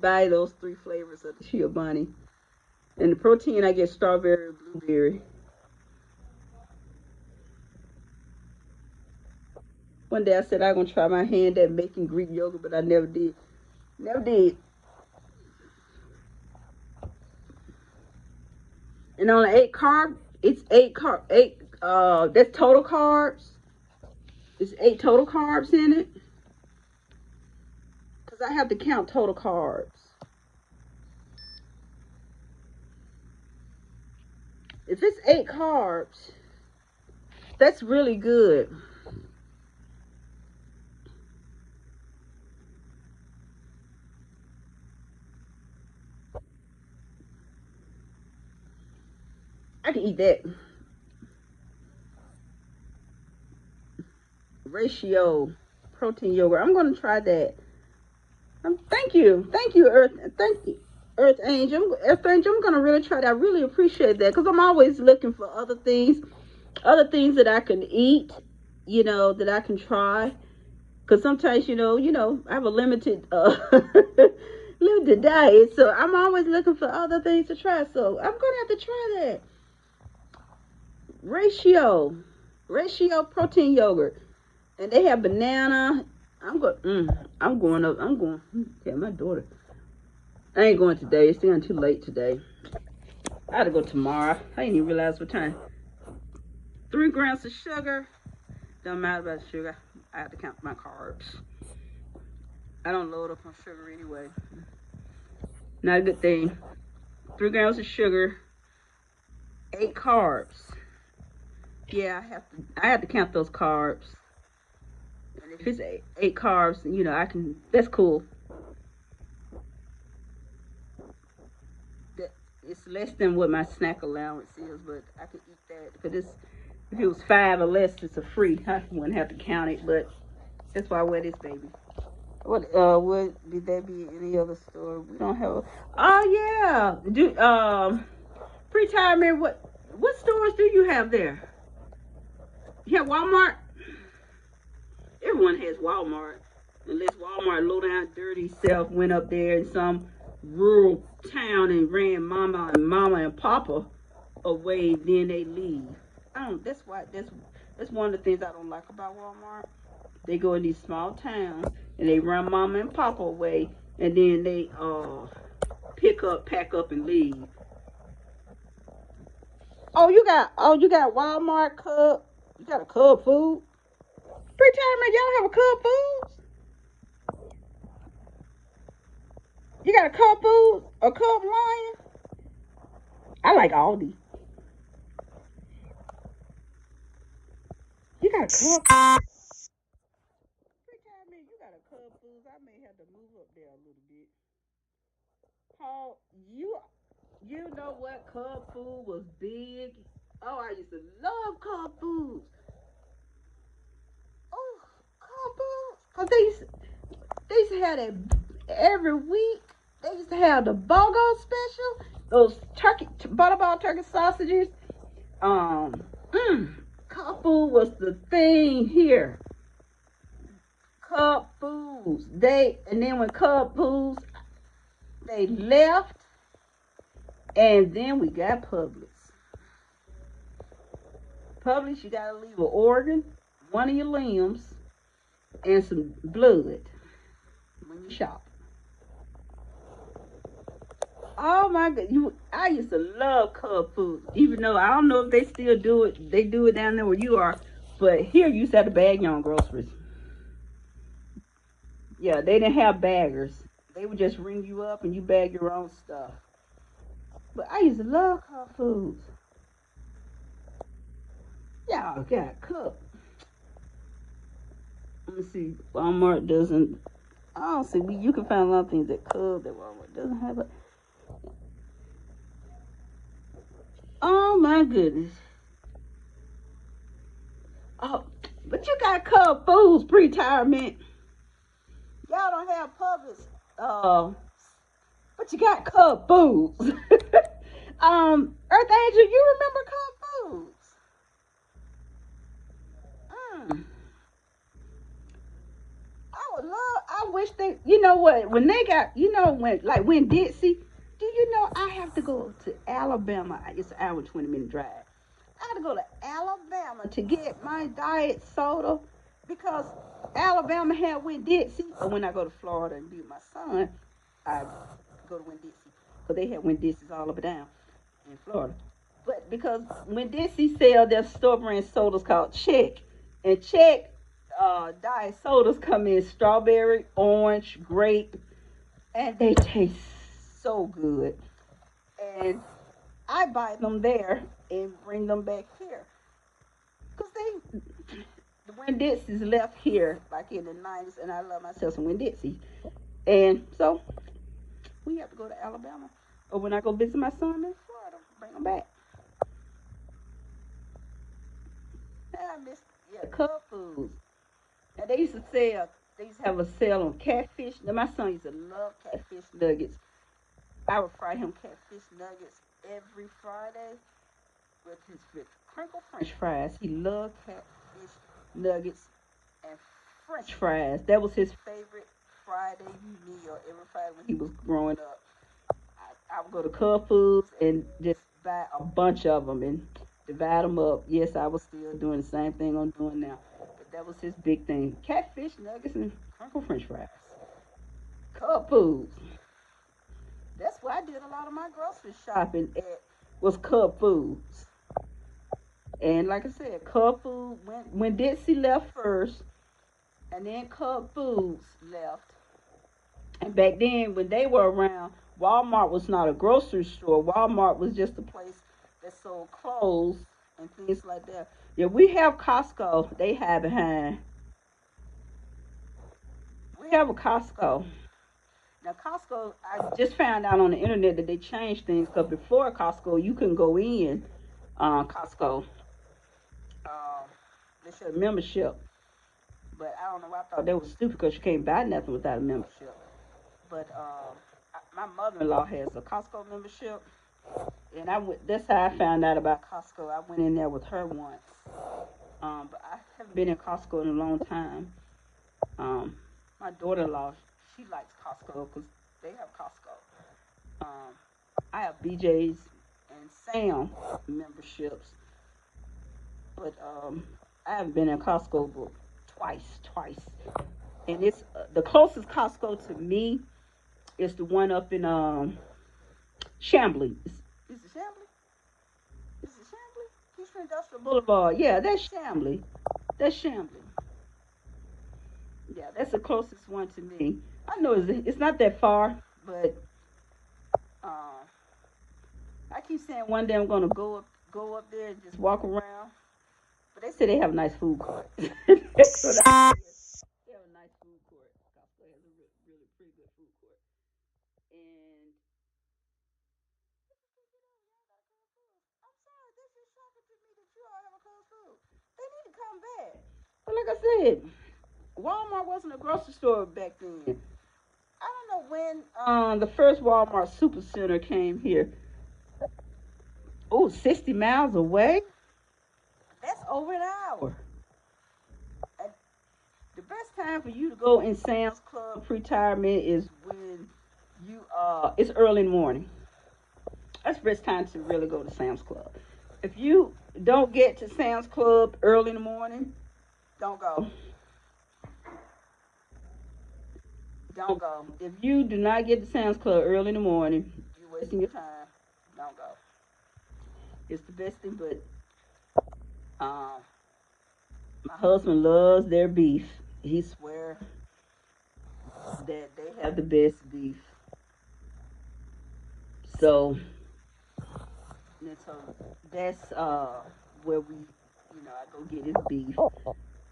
buy those three flavors of the Chill Bunny. And the protein I get strawberry, blueberry. One day I said I was gonna try my hand at making Greek yogurt, but I never did. Never did. And on 8 carb, it's 8 that's total carbs. It's 8 total carbs in it. I have to count total carbs. If it's 8 carbs, that's really good. I can eat that. Ratio protein yogurt. I'm going to try that. Thank you, Earth. Thank you, Earth Angel. Earth Angel, I'm going to really try that. I really appreciate that because I'm always looking for other things that I can eat, that I can try. Because sometimes, I have a limited, limited diet, so I'm always looking for other things to try. So I'm gonna have to try that. Ratio, ratio protein yogurt, and they have banana. I'm going up. I'm going. Yeah, my daughter. I ain't going today. It's getting too late today. I gotta go tomorrow. I didn't even realize what time. 3 grams of sugar. Don't matter about the sugar. I have to count my carbs. I don't load up on sugar anyway. Not a good thing. 3 grams of sugar, 8 carbs. Yeah, I have to count those carbs. And if it's eight carbs, I can. That's cool. It's less than what my snack allowance is, but I can eat that because if it was 5 or less, it's a free. I wouldn't have to count it, but that's why I wear this baby. What did there be any other store? We don't have. Oh yeah, pre-retirement. What stores do you have there? You have Walmart. Everyone has Walmart, unless Walmart low down dirty self went up there in some rural town and ran mama and papa away. Then they leave. I don't. That's one of the things I don't like about Walmart. They go in these small towns and they run mama and papa away, and then they pick up, pack up, and leave. You got Walmart Cub. You got a Cub Food. Pre-retirement, y'all have a Cub Foods. You got a Cub Food, a Cub Lion. I like Aldi. You got a Cub. Pre-retirement, you got a Cub Foods. I may have to move up there a little bit. Paul, you know what? Cub Food was big. Oh, I used to love Cub Foods. Oh, Cub Foods. Cause they used to have that every week. They used to have the BOGO special. Those butterball turkey sausages. Um, Cub Food was the thing here. Cub Foods. And then when Cub Foods they left, and then we got Publix. Publix, you gotta leave an organ, one of your limbs, and some blood when you shop. Oh my God, I used to love Cub Food, even though I don't know if they still do it. They do it down there where you are, but here you used to have to bag your own groceries. Yeah, they didn't have baggers. They would just ring you up and you bag your own stuff. But I used to love Cub Foods. Y'all got Cub. Let me see. Walmart doesn't. I don't see. You can find a lot of things that Cub that Walmart doesn't have. Oh my goodness. Oh, but you got Cub Foods pre-retirement. Y'all don't have Publix. But you got Cub Foods. Earth Angel, you remember Cub Foods? Mm. I wish they, you know what, when they got, when Dixie, do you know I have to go to Alabama? It's an hour and 20-minute drive. I had to go to Alabama to get my diet soda because Alabama had Winn Dixie. Or when I go to Florida and be with my son, I go to Winn Dixie because they had Winn Dixie's all up and down in Florida. But because Winn Dixie sell their store brand sodas called Check, and Check diet sodas come in strawberry, orange, grape, and they taste so good. And I buy them there and bring them back here because the Winn Dixies left here back in the 90s, and I love myself some Winn Dixie. And so we have to go to Alabama, or when I go visit my son in Florida, bring them back. And I miss Cub Foods. Now they used to have a sale on catfish. Now my son used to love catfish nuggets. I would fry him catfish nuggets every Friday with crinkle French fries. He loved catfish nuggets and French fries. That was his favorite Friday meal every Friday when he was growing up. I would go to Cub Foods and just buy a bunch of them and divide them up. Yes, I was still doing the same thing I'm doing now. But that was his big thing. Catfish nuggets and crinkle French fries. Cub Foods. That's where I did a lot of my grocery shopping at was Cub Foods. And like I said, Cub Food when Dixie left first, and then Cub Foods left. And back then, when they were around, Walmart was not a grocery store. Walmart was just a place that sold clothes and things like that. Yeah, we have Costco. They have behind. We have a Costco. Now, Costco, I just found out on the internet that they changed things because before Costco, you couldn't go in Costco. They said membership. But I don't know. I thought that was stupid because you can't buy nothing without a membership. But my mother-in-law has a Costco membership, and I went. That's how I found out about Costco. I went in there with her once, but I haven't been in Costco in a long time. Um, my daughter-in-law, she likes Costco because they have Costco. Um, I have BJ's and Sam memberships, but I haven't been in Costco but twice, and it's the closest Costco to me is the one up in Chambly. Is it Chambly? Is it Chambly? Houston Industrial Boulevard. Yeah, that's Chambly. That's Chambly. Yeah, that's the closest one to me. I know it's not that far, but uh, I keep saying one day I'm gonna go up there and just walk around. But they say they have a nice food court. That's what I hear. They have a nice food court. Costco has a really pretty good food court. And I'm sorry, this is shocking to me that you all have a closed food. They need to come back. But like I said, Walmart wasn't a grocery store back then. I don't know when the first Walmart Supercenter came here. Oh, 60 miles away? That's over an hour. And the best time for you to go in Sam's Club pre-retirement is when it's early in the morning. That's the best time to really go to Sam's Club. If you don't get to Sam's Club early in the morning, don't go. Don't go. If you do not get to Sam's Club early in the morning, you're wasting your time. Don't go. It's the best thing, but um, my husband loves their beef. He swear that they have the best beef. So, and so that's where I go get his beef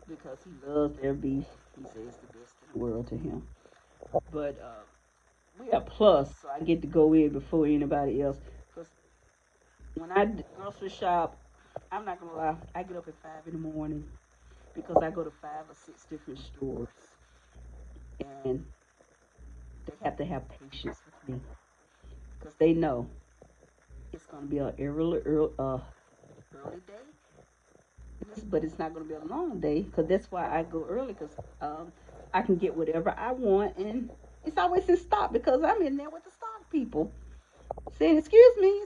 because he loves their beef. He says it's the best in the world to him. But we are plus, so I get to go in before anybody else. Because when I grocery shop, I'm not gonna lie, I get up at 5 in the morning because I go to 5 or 6 different stores, and they have to have patience with me because they know it's gonna be an early day, but it's not gonna be a long day because that's why I go early because I can get whatever I want, and it's always in stock because I'm in there with the stock people saying, excuse me.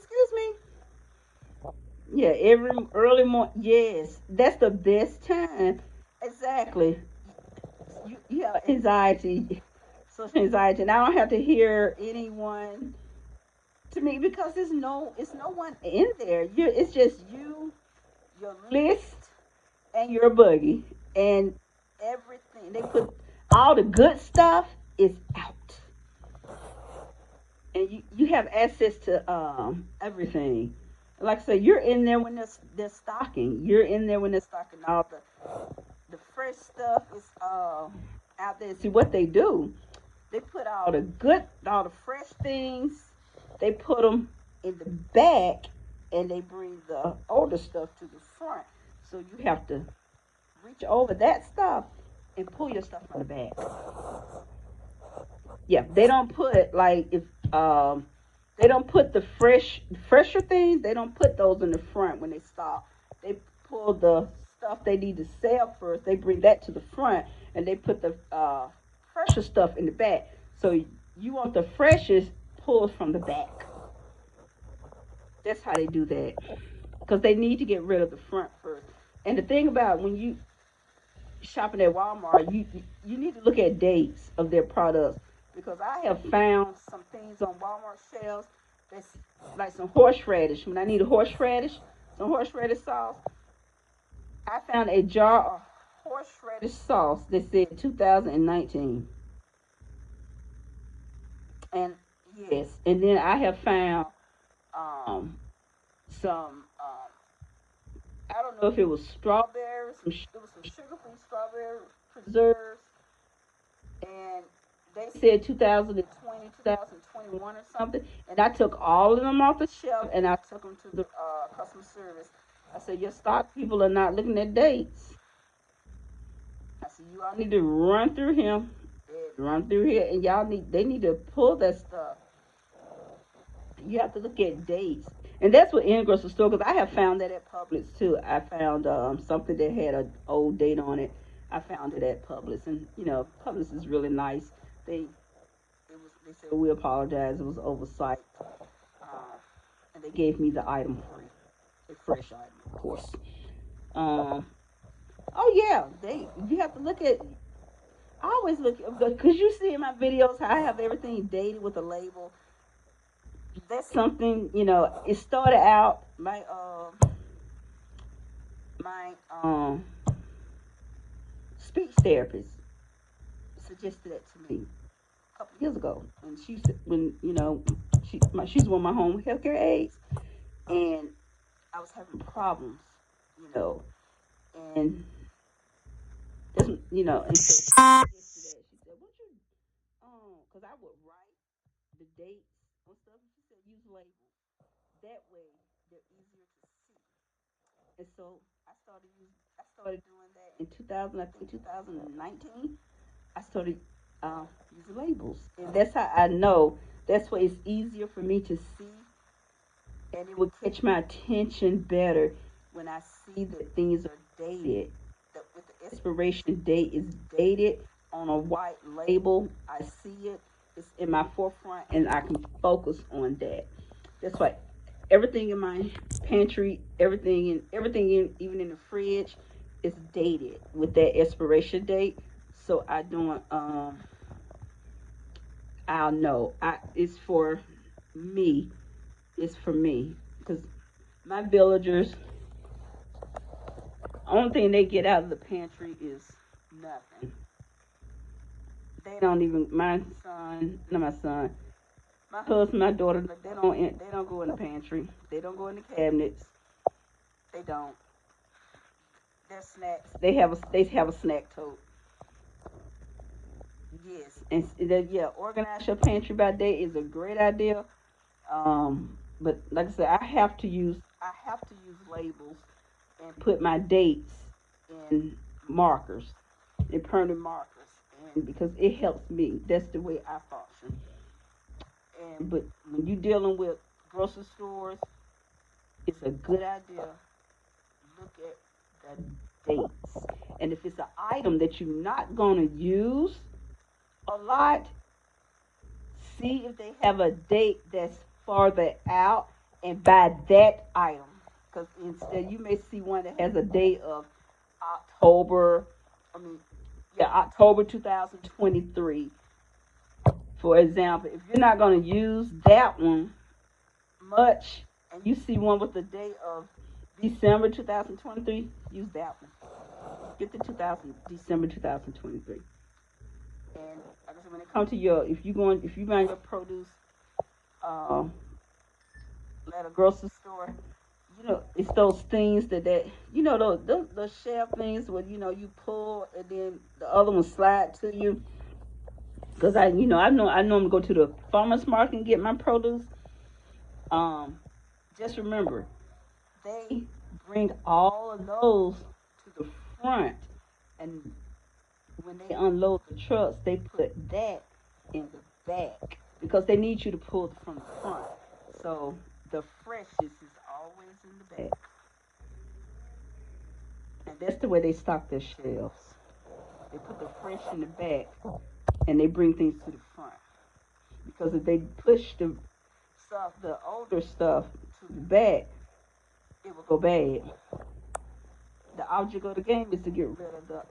Yeah, every early morning. Yes, that's the best time. Exactly. You have anxiety, social anxiety, and I don't have to hear anyone to me because it's no one in there. It's just you, your list, and your buggy, and everything. They put all the good stuff is out, and you have access to everything. Like I said, you're in there when they're stocking. You're in there when they're stocking. All the fresh stuff is out there. See what they do. They put all the fresh things. They put them in the back, and they bring the older stuff to the front. So you have to reach over that stuff and pull your stuff from the back. Yeah, they don't put like if they don't put the fresher things. They don't put those in the front when they stop. They pull the stuff they need to sell first. They bring that to the front, and they put the fresher stuff in the back. So you want the freshest pulled from the back. That's how they do that because they need to get rid of the front first. And the thing about when you shopping at Walmart, you need to look at dates of their products because I have found some things on Walmart shelves that's like some horseradish. When I need a horseradish, some horseradish sauce, I found a jar of horseradish sauce that said 2019. And yes, and then I have found um some I don't know if it was strawberries, it was some sugar-free strawberry preserves and they said 2020, 2021 or something. And I took all of them off the shelf and I took them to the customer service. I said, your stock people are not looking at dates. I said, you all need to run through him, run through here, and they need to pull that stuff. You have to look at dates. And that's what in grocery store, because I have found that at Publix too. I found something that had an old date on it. I found it at Publix, and Publix is really nice. They said we apologize. It was oversight, and they gave me the item free, a fresh item, of course. Um, oh yeah, you have to look at. I always look because you see in my videos how I have everything dated with a label. That's something It started out my speech therapist suggested that to me a couple of years ago, and she said when she's one of my home healthcare aides, and I was having problems, you know, and and so she suggested that. She said, "Would you, because I would write the dates on stuff." And she said, "Use labels. That way, they're easier to see." And so I started doing that in 2000, I think 2019. I started using labels, and that's how I know. That's why it's easier for me to see, and it will catch my attention better when I see that things are dated. With the expiration date is dated on a white label, I see it. It's in my forefront, and I can focus on that. That's why everything in my pantry, even in the fridge, is dated with that expiration date. So I don't I'll know. It's for me. It's for me because my villagers, only thing they get out of the pantry is nothing. They don't even. My son, not my son, my husband, my daughter. They don't go in the pantry. They don't go in the cabinets. They don't. Their snacks. They have a snack tote. Yes, and yeah, organize your pantry by day is a great idea. But like I said, I have to use labels and put my dates in markers, in permanent markers, and because it helps me. That's the way I function. And but when you're dealing with grocery stores, it's a good idea. Look at the dates, and if it's an item that you're not gonna use a lot, see if they have a date that's farther out and buy that item. Because instead, you may see one that has a date of October, I mean, yeah, October 2023. For example, if you're not going to use that one much and you see one with the date of December 2023, use that one. December 2023. And like I said, when it comes to your, if you buy your produce uh, at a grocery store, it's those things those shelf things where you pull and then the other one slide to you. Because I normally go to the farmers market and get my produce. Um, just remember, they bring all of those to the front, and when they unload the trucks, they put that in the back because they need you to pull it from the front. So the freshness is always in the back, and that's the way they stock their shelves. They put the fresh in the back, and they bring things to the front. Because if they push the older stuff to the back, it will go bad. The object of the game is to get rid of the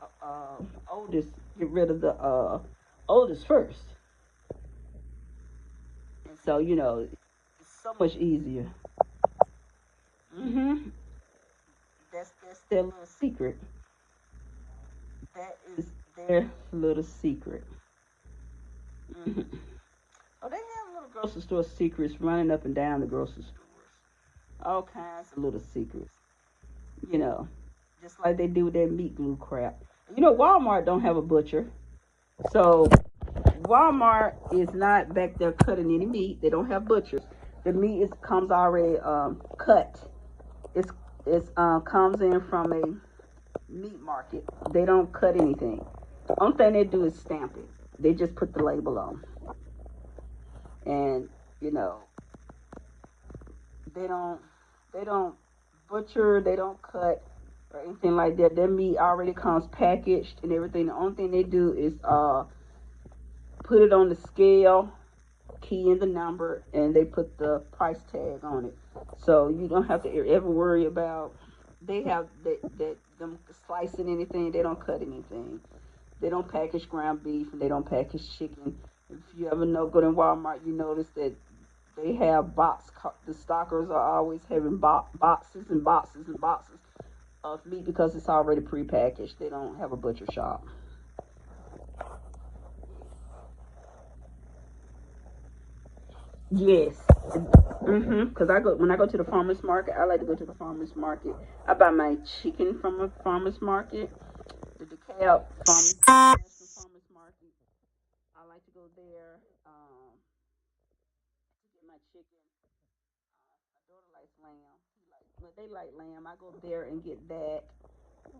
oldest, get rid of the oldest first. And so, it's so much easier. hmm That's their little secret. That is their little secret. hmm Oh, they have little grocery store secrets running up and down the grocery stores. All kinds of little secrets. You know, just like they do with that meat glue crap. Walmart don't have a butcher, so Walmart is not back there cutting any meat. They don't have butchers. The meat comes already cut. It's comes in from a meat market. They don't cut anything. Only thing they do is stamp it. They just put the label on, and you know they don't they don't butcher. They don't cut or anything like that. Their meat already comes packaged and everything. The only thing they do is put it on the scale, key in the number, and they put the price tag on it. So you don't have to ever worry about they have that them slicing anything. They don't cut anything. They don't package ground beef and they don't package chicken. If you ever go to Walmart, you notice that they have the stockers are always having boxes and boxes and boxes of meat because it's already prepackaged. They don't have a butcher shop. Yes. Because when I go to the farmers market, I like to go to the farmers market. I buy my chicken from a farmers market, the DeKalb National Farmers Market. I like to go there to get my chicken. My daughter likes lamb. But they like lamb. I go there and get that.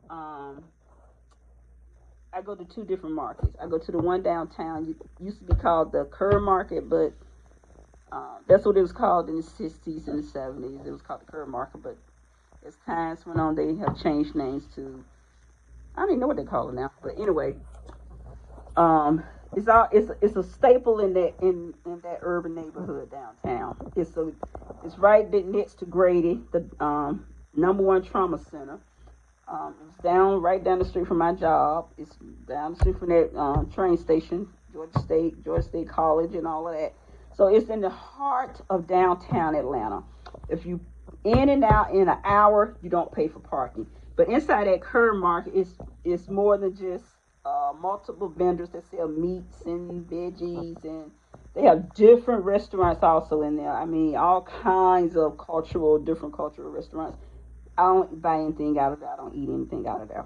Um, I go to two different markets. I go to the one downtown. It used to be called the Kerr Market, but that's what it was called in the 60s and the 70s. It was called the Kerr Market, but as times went on, they have changed names to, I don't even know what they call it now. But anyway, it's a staple in that urban neighborhood downtown. It's right next to Grady, the number one trauma center. It's right down the street from my job. It's down the street from that train station, Georgia State College, and all of that. So it's in the heart of downtown Atlanta. If you in and out in an hour, you don't pay for parking. But inside that Kerr Market, it's more than just multiple vendors that sell meats and veggies, and they have different restaurants also in there. I mean, all kinds of different cultural restaurants. I don't buy anything out of there. I don't eat anything out of there.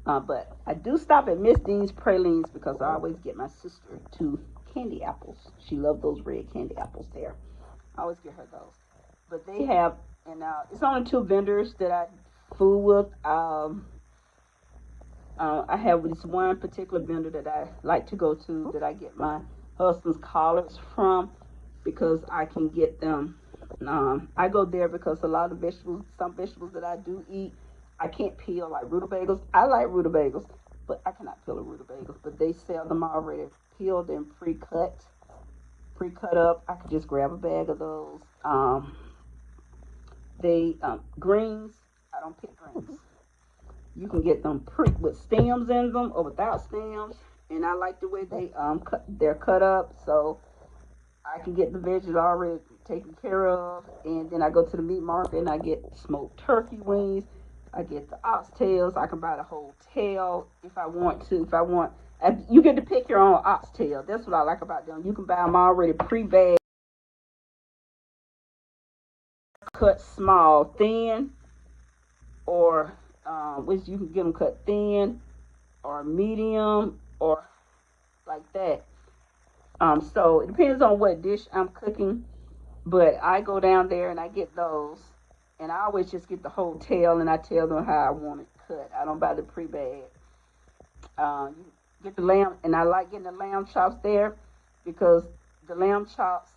But I do stop at Miss Dean's Pralines because I always get my sister two candy apples. She loves those red candy apples there. I always get her those. But they have, and it's only two vendors that I fool with. I have this one particular vendor that I like to go to that I get my husband's collards from because I can get them. I go there because a lot of some vegetables that I do eat, I can't peel like rutabagas. I like rutabagas, but I cannot peel a rutabaga. But they sell them already peeled and pre-cut up. I could just grab a bag of those. They greens. I don't pick greens. You can get them with stems in them or without stems, and I like the way they're cut up, so I can get the veggies already taken care of, and then I go to the meat market and I get smoked turkey wings. I get the oxtails. I can buy the whole tail if I want to. If I want, you get to pick your own oxtail. That's what I like about them. You can buy them already pre-bagged, cut small, thin, or which you can get them cut thin or medium or like that. So it depends on what dish I'm cooking, but I go down there and I get those, and I always just get the whole tail, and I tell them how I want it cut. I don't buy the pre-bag. You get the lamb, and I like getting the lamb chops there because the lamb chops,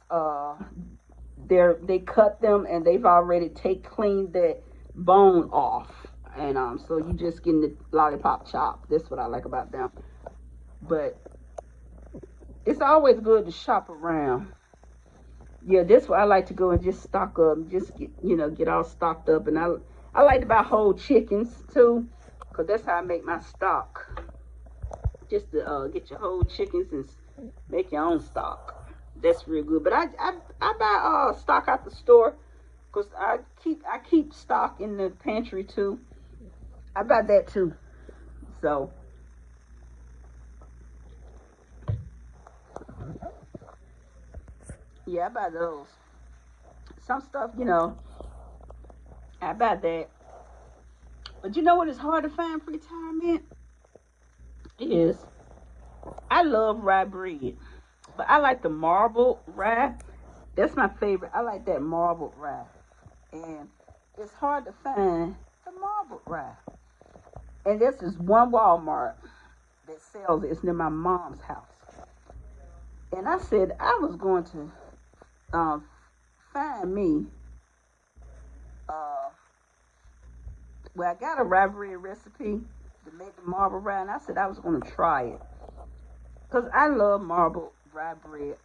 they cut them and they've already cleaned that bone off, and so you just getting the lollipop chop. That's what I like about them. But it's always good to shop around. Yeah, that's why I like to go and just stock up, just get all stocked up, and I like to buy whole chickens too, cause that's how I make my stock. Just to get your whole chickens and make your own stock. That's real good. But I buy stock out the store, cause I keep stock in the pantry too. I buy that too. So yeah, I buy those. Some stuff, I buy that. But you know what is hard to find for retirement is I love rye bread, but I like the marbled rye. That's my favorite. I like that marbled rye, and it's hard to find the marbled rye. And this is one Walmart that sells it. It's near my mom's house. And I said I was going to find me. Uh, well, I got a rye bread recipe to make the marble rye, and I said I was going to try it because I love marble rye bread.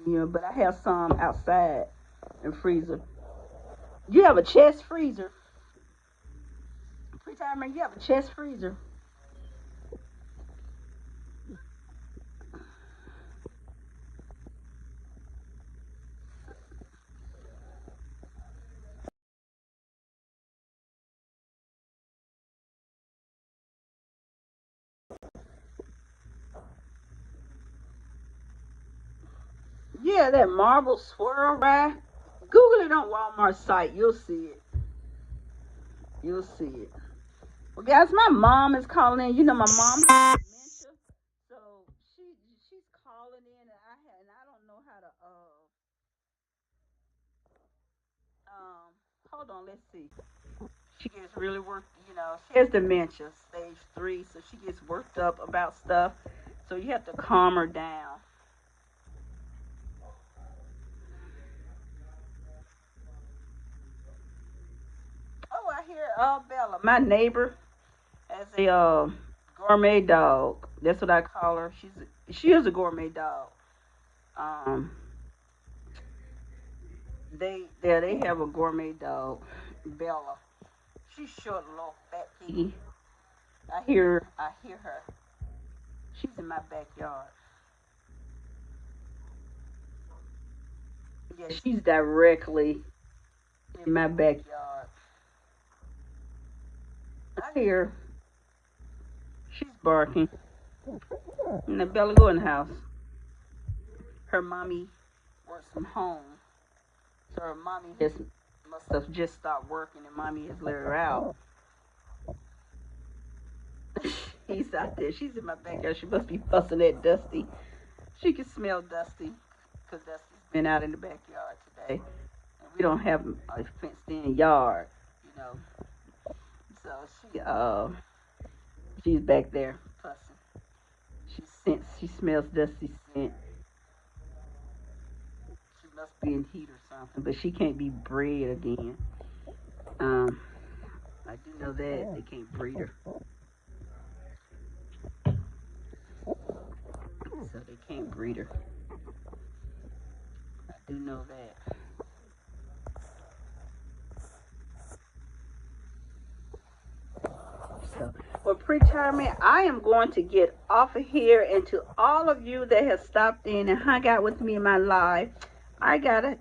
And, but I have some outside in the freezer. You have a chest freezer. Pre-timer, you have a chest freezer. Yeah, that marble swirl rye. Google it on Walmart site. You'll see it. You'll see it. Well, guys, my mom is calling in. My mom has dementia, so she's calling in, and I don't know how to hold on. Let's see. She gets really worked. She has dementia, stage 3, so she gets worked up about stuff. So you have to calm her down. Oh, I hear Bella, my neighbor, has a gourmet dog. That's what I call her. She is a gourmet dog. Um, they have a gourmet dog, Bella. She's short, little fat piggy. I hear her. She's in my backyard. Yeah, she's directly in my backyard. I hear her. She's barking. And the Bella go in the house. Her mommy works from home, so her mommy must have just stopped working, and mommy has let her out. He's out there. She's in my backyard. She must be fussing at Dusty. She can smell Dusty because Dusty's been out in the backyard today. And we don't have a fenced-in yard, you know. So she's back there fussing. She smells Dusty's scent. She must be in heat or something, but she can't be bred again. Um, I do know that they can't breed her, so they can't breed her. I do know that. So, well, pre-retirement, I am going to get off of here. And to all of you that have stopped in and hung out with me in my live, I gotta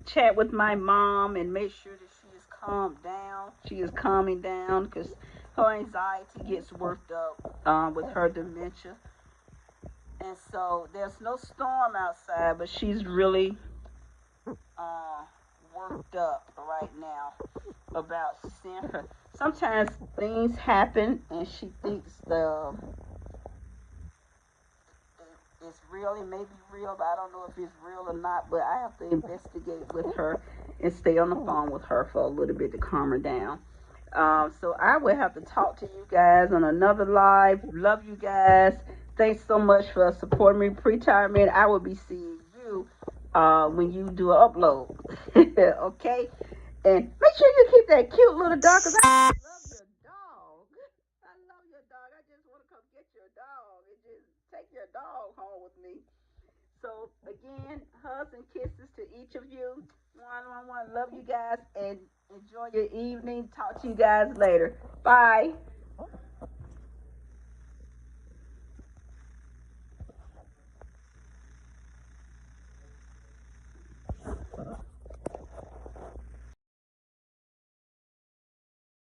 chat with my mom and make sure that she is calm down. She is calming down because her anxiety gets worked up with her dementia. And so there's no storm outside, but she's really uh, worked up right now about seeing her. Sometimes things happen and she thinks it's real. It may be real, but I don't know if it's real or not. But I have to investigate with her and stay on the phone with her for a little bit to calm her down. So I will have to talk to you guys on another live. Love you guys. Thanks so much for supporting me. Pre-retirement. I will be seeing you when you do an upload. Okay? And make sure you keep that cute little dog because I love your dog. I love your dog. I just want to come get your dog and just take your dog home with me. So again, hugs and kisses to each of you. One. Love you guys and enjoy your evening. Talk to you guys later. Bye.